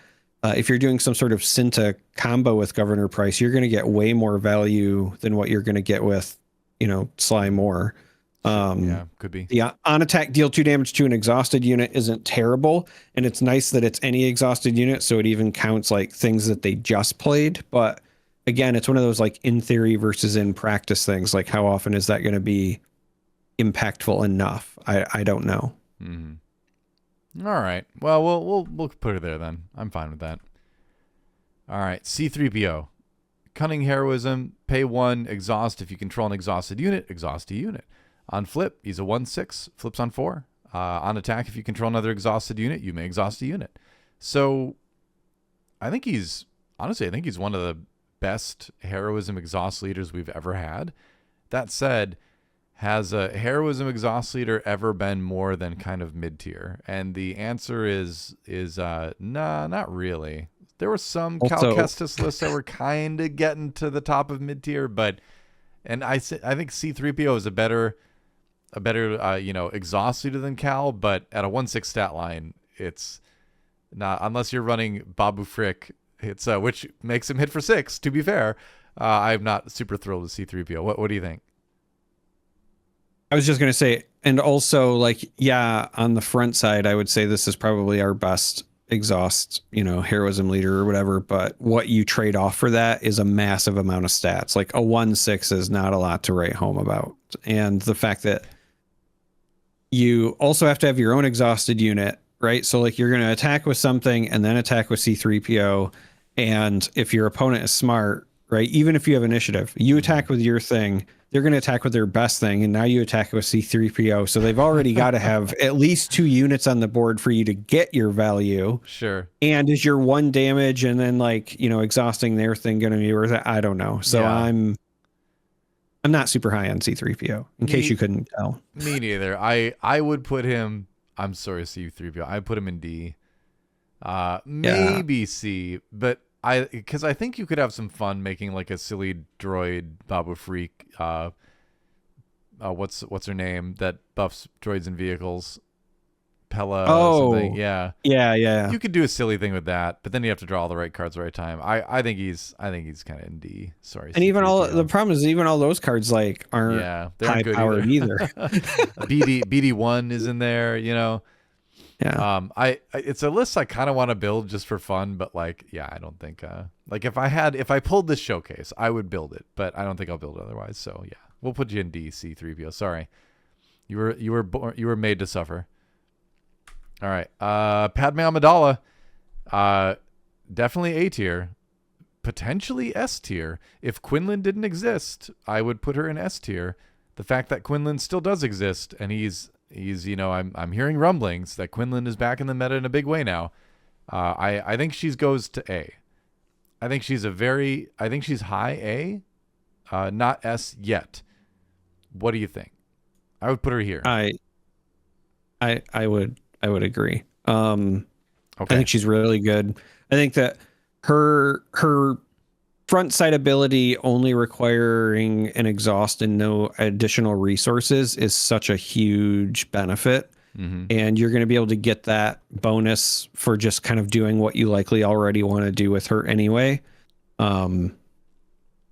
if you're doing some sort of Synta combo with Governor Price, you're going to get way more value than what you're going to get with, Slime War. Yeah, could be. The on attack deal 2 damage to an exhausted unit isn't terrible, and it's nice that it's any exhausted unit, so it even counts like things that they just played. But again, it's one of those like in theory versus in practice things. Like how often is that going to be impactful enough? I don't know. Mm-hmm. All right. Well, we'll put her there then. I'm fine with that. All right. C3PO. Cunning Heroism. Pay 1. Exhaust. If you control an exhausted unit, exhaust a unit. On flip, he's a 1/6. Flips on 4. On attack, if you control another exhausted unit, you may exhaust a unit. So I think he's one of the best heroism exhaust leaders we've ever had. That said, has a heroism exhaust leader ever been more than kind of mid-tier? And the answer is nah, not really. There were some Cal Kestis lists that were kind of getting to the top of mid-tier, and I think C3PO is a better exhaust leader than Cal, but at a 1/6 stat line, it's not, unless you're running Babu Frick. It's which makes him hit for 6. To be fair, I'm not super thrilled with C3PO. What do you think? I was just gonna say, and also like, on the front side, I would say this is probably our best exhaust, heroism leader or whatever. But what you trade off for that is a massive amount of stats. Like a 1/6 is not a lot to write home about, and the fact that you also have to have your own exhausted unit, right? So like you're going to attack with something and then attack with C3PO. And if your opponent is smart, right, even if you have initiative, you attack with your thing, they're going to attack with their best thing. And now you attack with C3PO. So they've already got to have at least 2 units on the board for you to get your value. Sure. And is your 1 damage and then like, exhausting their thing going to be worth it? I don't know. So yeah. I'm not super high on C3PO, in case you couldn't tell. Me neither. I would put him, I'm sorry, C3PO. I'd put him in D. Maybe C, but because I think you could have some fun making like a silly droid Babu Freak. What's her name that buffs droids and vehicles? Pella. Oh, something. Yeah. You could do a silly thing with that, but then you have to draw all the right cards at the right time. I think he's kind of in D. Sorry. And even the problem is even all those cards like aren't high powered either. BD1 is in there, Yeah. It's a list I kind of want to build just for fun, but like, I don't think like if I pulled this showcase, I would build it, but I don't think I'll build it otherwise. So yeah, we'll put you in D, C3PO. Sorry. You were made to suffer. All right. Padme Amidala, definitely A tier, potentially S tier. If Quinlan didn't exist, I would put her in S tier. The fact that Quinlan still does exist, and he's I'm hearing rumblings that Quinlan is back in the meta in a big way now. I think she goes to A. I think she's high A, not S yet. What do you think? I would put her here. I would agree. Okay. I think she's really good. I think that her front sight ability only requiring an exhaust and no additional resources is such a huge benefit. Mm-hmm. And you're going to be able to get that bonus for just kind of doing what you likely already want to do with her anyway.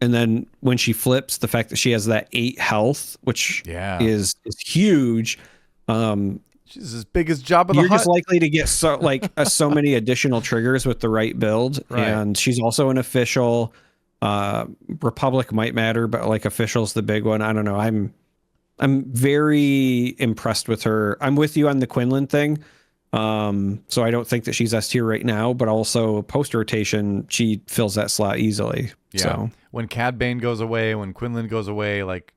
And then when she flips, the fact that she has that 8 health, which is huge. She's as big as Jabba the Hutt. You're just likely to get so many additional triggers with the right build. Right. And she's also an official. Republic might matter, but like official's the big one. I don't know. I'm very impressed with her. I'm with you on the Quinlan thing. So I don't think that she's S tier right now, but also post rotation, she fills that slot easily. Yeah. So when Cad Bane goes away, when Quinlan goes away, like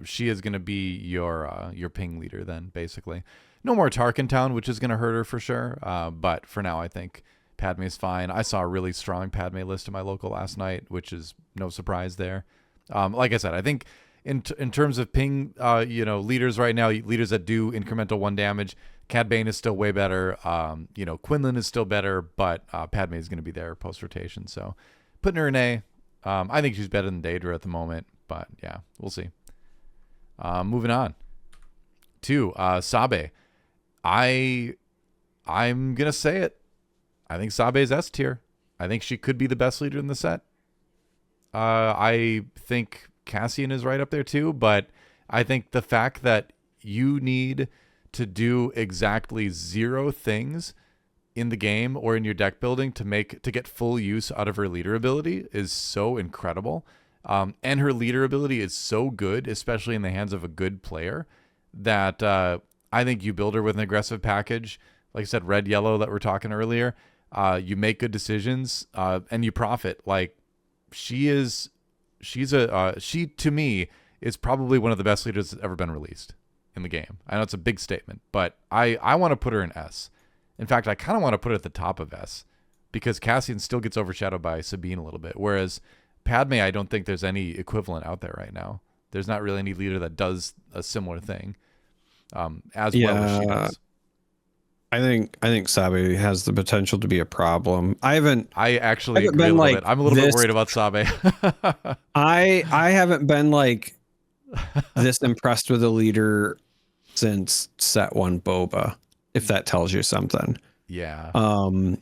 she is going to be your ping leader then, basically. No more Tarkin Town, which is going to hurt her for sure. But for now, I think Padme's fine. I saw a really strong Padme list in my local last night, which is no surprise there. Like I said, I think in terms of ping, leaders right now, leaders that do incremental 1 damage, Cad Bane is still way better. Quinlan is still better, but Padme is going to be there post rotation. So putting her in A. I think she's better than Dedra at the moment, but yeah, we'll see. Moving on to Sabe. I'm gonna say it. I think Sabe is S tier. I think she could be the best leader in the set. I think Cassian is right up there too, but I think the fact that you need to do exactly 0 things in the game or in your deck building to get full use out of her leader ability is so incredible. And her leader ability is so good, especially in the hands of a good player, that I think you build her with an aggressive package. Like I said, red, yellow that we're talking earlier. You make good decisions and you profit. Like she to me is probably one of the best leaders that's ever been released in the game. I know it's a big statement, but I want to put her in S. In fact, I kind of want to put her at the top of S because Cassian still gets overshadowed by Sabine a little bit. Whereas Padme, I don't think there's any equivalent out there right now. There's not really any leader that does a similar thing well as she does. I think Sabe has the potential to be a problem. I actually agree a little bit. I'm a little bit worried about Sabe. I haven't been like this impressed with a leader since set 1 Boba, if that tells you something. Yeah.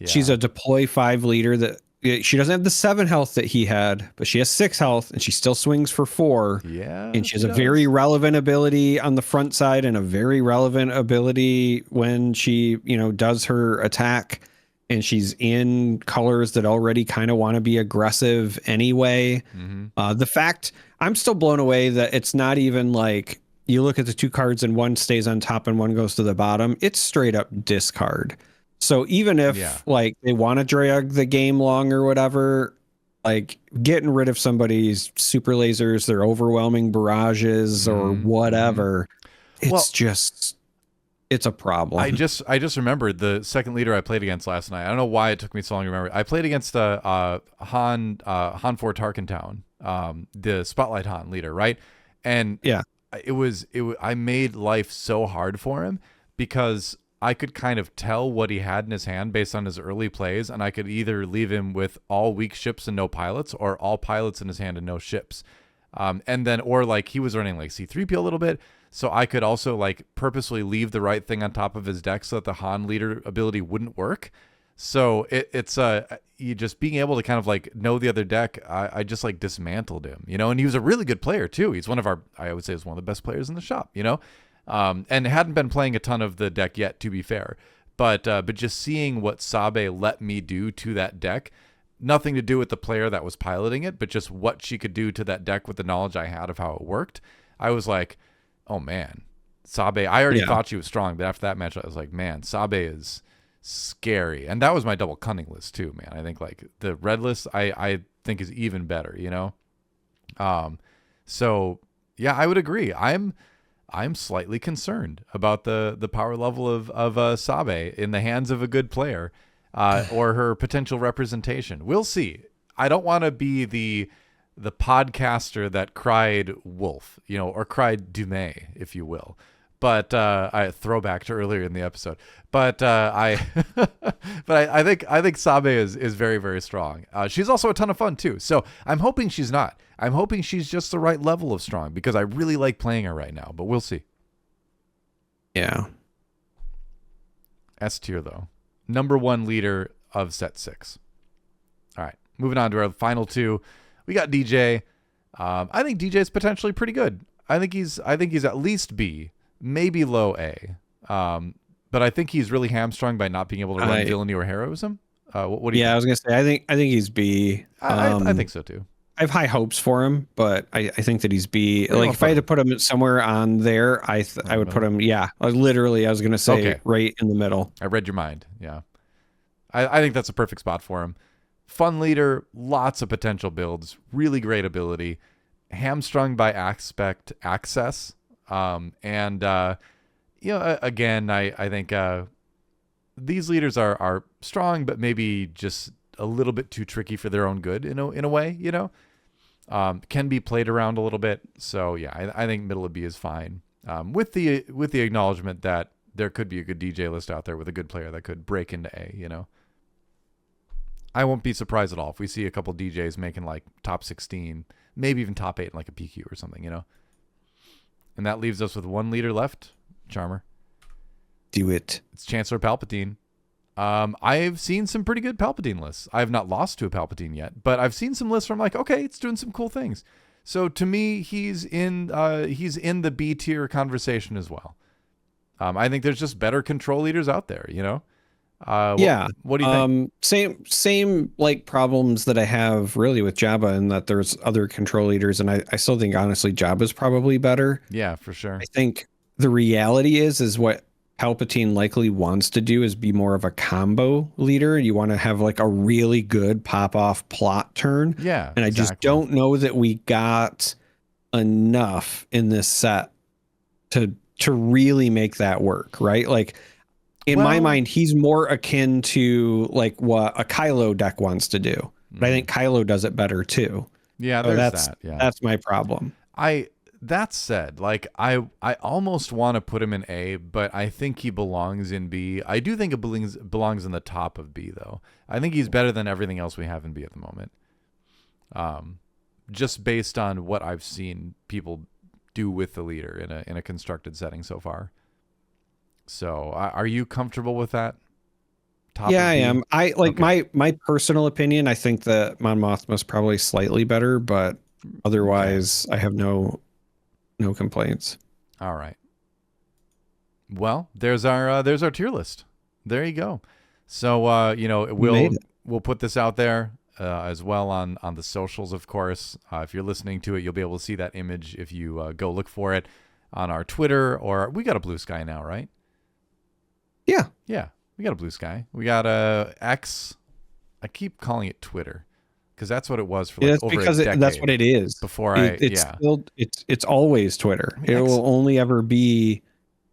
She's a deploy 5 leader that she doesn't have the 7 health that he had, but she has 6 health and she still swings for 4. Yeah. And she has a very relevant ability on the front side and a very relevant ability when she, does her attack, and she's in colors that already kind of want to be aggressive anyway. Mm-hmm. The fact I'm still blown away that it's not even like you look at the 2 cards and one stays on top and one goes to the bottom. It's straight up discard. So even if like they want to drag the game long or whatever, like getting rid of somebody's super lasers, their overwhelming barrages or whatever, it's a problem. I just remembered the second leader I played against last night. I don't know why it took me so long to remember. I played against Han 4 Tarkin Town, the Spotlight Han leader, right? And I made life so hard for him because I could kind of tell what he had in his hand based on his early plays, and I could either leave him with all weak ships and no pilots, or all pilots in his hand and no ships. Or like he was running like C-3PO a little bit, so I could also like purposely leave the right thing on top of his deck so that the Han leader ability wouldn't work. So it's you just being able to kind of like know the other deck. I just like dismantled him, and he was a really good player too. He's I would say is one of the best players in the shop, and hadn't been playing a ton of the deck yet, to be fair. But just seeing what Sabe let me do to that deck, nothing to do with the player that was piloting it, but just what she could do to that deck with the knowledge I had of how it worked. I was like, oh man, Sabe, I already thought she was strong, but after that match, I was like, man, Sabe is scary. And that was my double cunning list too, man. I think like the red list, I think is even better, you know? So yeah, I would agree. I'm slightly concerned about the power level of Sabe in the hands of a good player, or her potential representation. We'll see. I don't want to be the podcaster that cried wolf, you know, or cried Dumais, if you will. But I throwback to earlier in the episode. But I think Sabe is very, very strong. She's also a ton of fun too. So I'm hoping she's not. I'm hoping she's just the right level of strong, because I really like playing her right now. But we'll see. Yeah. S tier though, number 1 leader of set 6. All right, moving on to our final 2. We got DJ. I think DJ is potentially pretty good. I think he's at least B, maybe low A. But I think he's really hamstrung by not being able to run villainy or heroism. What do you think? I was gonna say I think he's B. I think so too. I have high hopes for him, but I think that he's B. Like if I had to put him somewhere on there, I would put him. Yeah, literally, I was gonna say right in the middle. I read your mind. Yeah, I think that's a perfect spot for him. Fun leader, lots of potential builds, really great ability, hamstrung by aspect access, and you know, again, I think these leaders are strong, but maybe just a little bit too tricky for their own good in a way, you know. Can be played around a little bit. So yeah, I think middle of B is fine. With the acknowledgement that there could be a good DJ list out there with a good player that could break into A, you know. I won't be surprised at all if we see a couple DJs making like top 16, maybe even top 8 in like a PQ or something, you know. And that leaves us with 1 leader left, Charmer. Do it. It's Chancellor Palpatine. I've seen some pretty good Palpatine lists. I have not lost to a Palpatine yet, but I've seen some lists where I'm like, okay, it's doing some cool things. So to me, he's in the B tier conversation as well. I think there's just better control leaders out there, you know. What do you think? Same like problems that I have really with Jabba, and that there's other control leaders, and I still think honestly Jabba's probably better. Yeah, for sure. I think the reality is what Palpatine likely wants to do is be more of a combo leader. You want to have like a really good pop off plot turn. Yeah. And I just don't know that we got enough in this set to really make that work, right? Like in my mind, he's more akin to like what a Kylo deck wants to do. But I think Kylo does it better too. Yeah, so that. Yeah. That's my problem. That said, like I almost want to put him in A, but I think he belongs in B. I do think it belongs in the top of B though. I think he's better than everything else we have in B at the moment. Just based on what I've seen people do with the leader in a constructed setting so far. So, are you comfortable with that? Top I am. I like my personal opinion. I think that Mon Mothma's probably slightly better, but otherwise, I have no complaints. All right. Well, there's our tier list. There you go. So you know, we'll put this out there as well on the socials, of course. If you're listening to it, you'll be able to see that image if you go look for it on our Twitter, or we got a Blue Sky now, right? Yeah, we got a Blue Sky. We got a X. I keep calling it Twitter because that's what it was for like over a decade. That's what it is. Before it's always Twitter. I mean, it will only ever be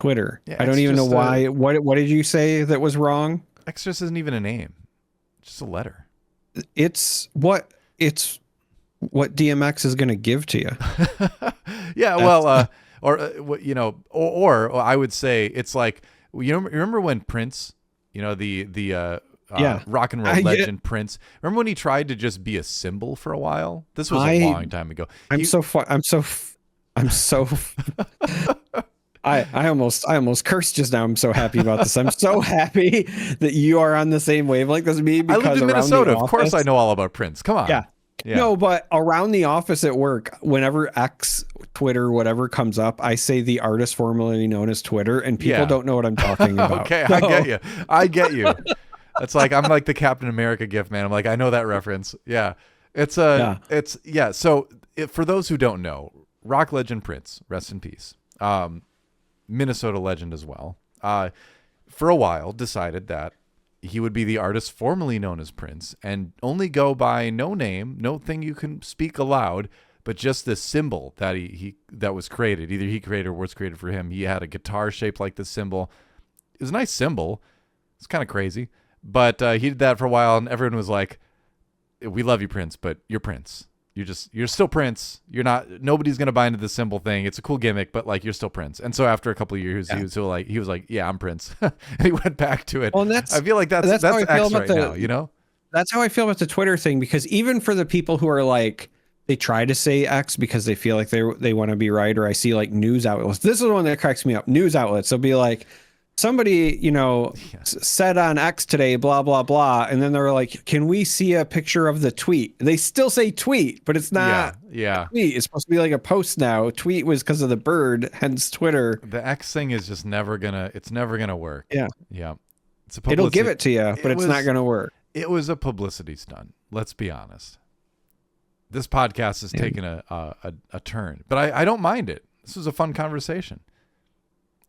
Twitter. Yeah, I don't even know why. What did you say that was wrong? X just isn't even a name. It's just a letter. It's what DMX is going to give to you. Yeah, well, or I would say it's like, you remember when Prince, you know, the rock and roll legend Prince. Remember when he tried to just be a symbol for a while? This was a long time ago. I almost cursed just now. I'm so happy about this. I'm so happy that you are on the same wavelength as me. Because I lived in Minnesota. Of course I know all about Prince. Come on. Yeah. No, but around the office at work, whenever X, Twitter, whatever comes up, I say the artist formerly known as Twitter, and people don't know what I'm talking about. Okay, so. I get you. It's like, I'm like the Captain America gift, man. I'm like, I know that reference. Yeah. So for those who don't know, rock legend Prince, rest in peace. Minnesota legend as well, for a while decided that he would be the artist formerly known as Prince and only go by no name, no thing you can speak aloud, but just this symbol that that was created. Either he created or was created for him. He had a guitar shaped like this symbol. It was a nice symbol. It's kind of crazy. But he did that for a while, and everyone was like, we love you, Prince, but you're Prince. You're still Prince. Nobody's going to buy into the symbol thing. It's a cool gimmick, but like, you're still Prince. And so after a couple of years, he was like, yeah, I'm Prince. And he went back to it. Well, I feel like that's how I feel X right now, you know? That's how I feel about the Twitter thing, because even for the people who are like, they try to say X because they feel like they want to be right, or I see like news outlets. This is the one that cracks me up. News outlets. They'll be like, somebody, said on X today, blah, blah, blah. And then they're like, can we see a picture of the tweet? They still say tweet, but it's not a tweet. It's supposed to be like a post now. Tweet was because of the bird, hence Twitter. The X thing is just never going to work. Yeah. Yeah. It'll give it to you, but it's not going to work. It was a publicity stunt. Let's be honest. This podcast has taken a turn, but I don't mind it. This was a fun conversation.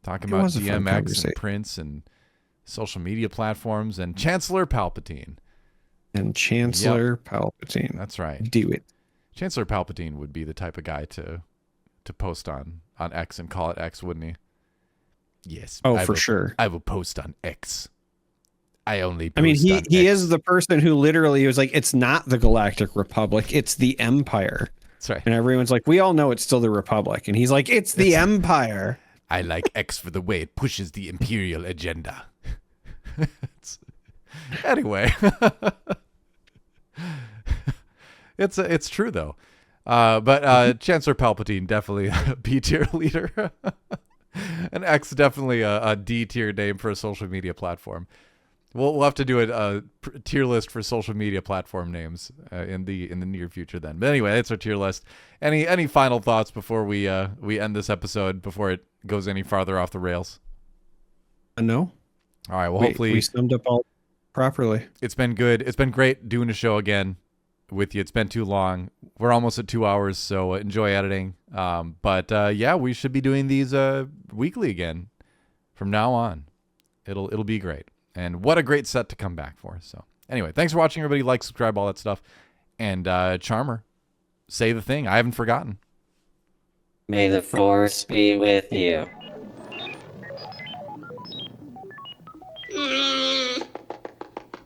Talking about DMX and Prince and social media platforms and Chancellor Palpatine. Palpatine. That's right. Do it. Chancellor Palpatine would be the type of guy to post on X and call it X, wouldn't he? Yes. Oh, for sure. I will post on X. He is the person who literally was like, it's not the Galactic Republic, it's the Empire. That's right. And everyone's like, we all know it's still the Republic. And he's like, it's the Empire. I like X for the way it pushes the Imperial agenda. Anyway. It's true, though. But Chancellor Palpatine, definitely a B-tier leader. And X, definitely a D-tier name for a social media platform. We'll have to do a tier list for social media platform names in the near future then. But anyway, that's our tier list. Any final thoughts before we end this episode, before it goes any farther off the rails? No. All right. Well, hopefully we summed up all properly. It's been good. It's been great doing a show again with you. It's been too long. We're almost at 2 hours, so enjoy editing. But we should be doing these weekly again from now on. It'll be great. And what a great set to come back for. So anyway, thanks for watching, everybody. Like, subscribe, all that stuff. And Charmer, say the thing. I haven't forgotten. May the Force be with you.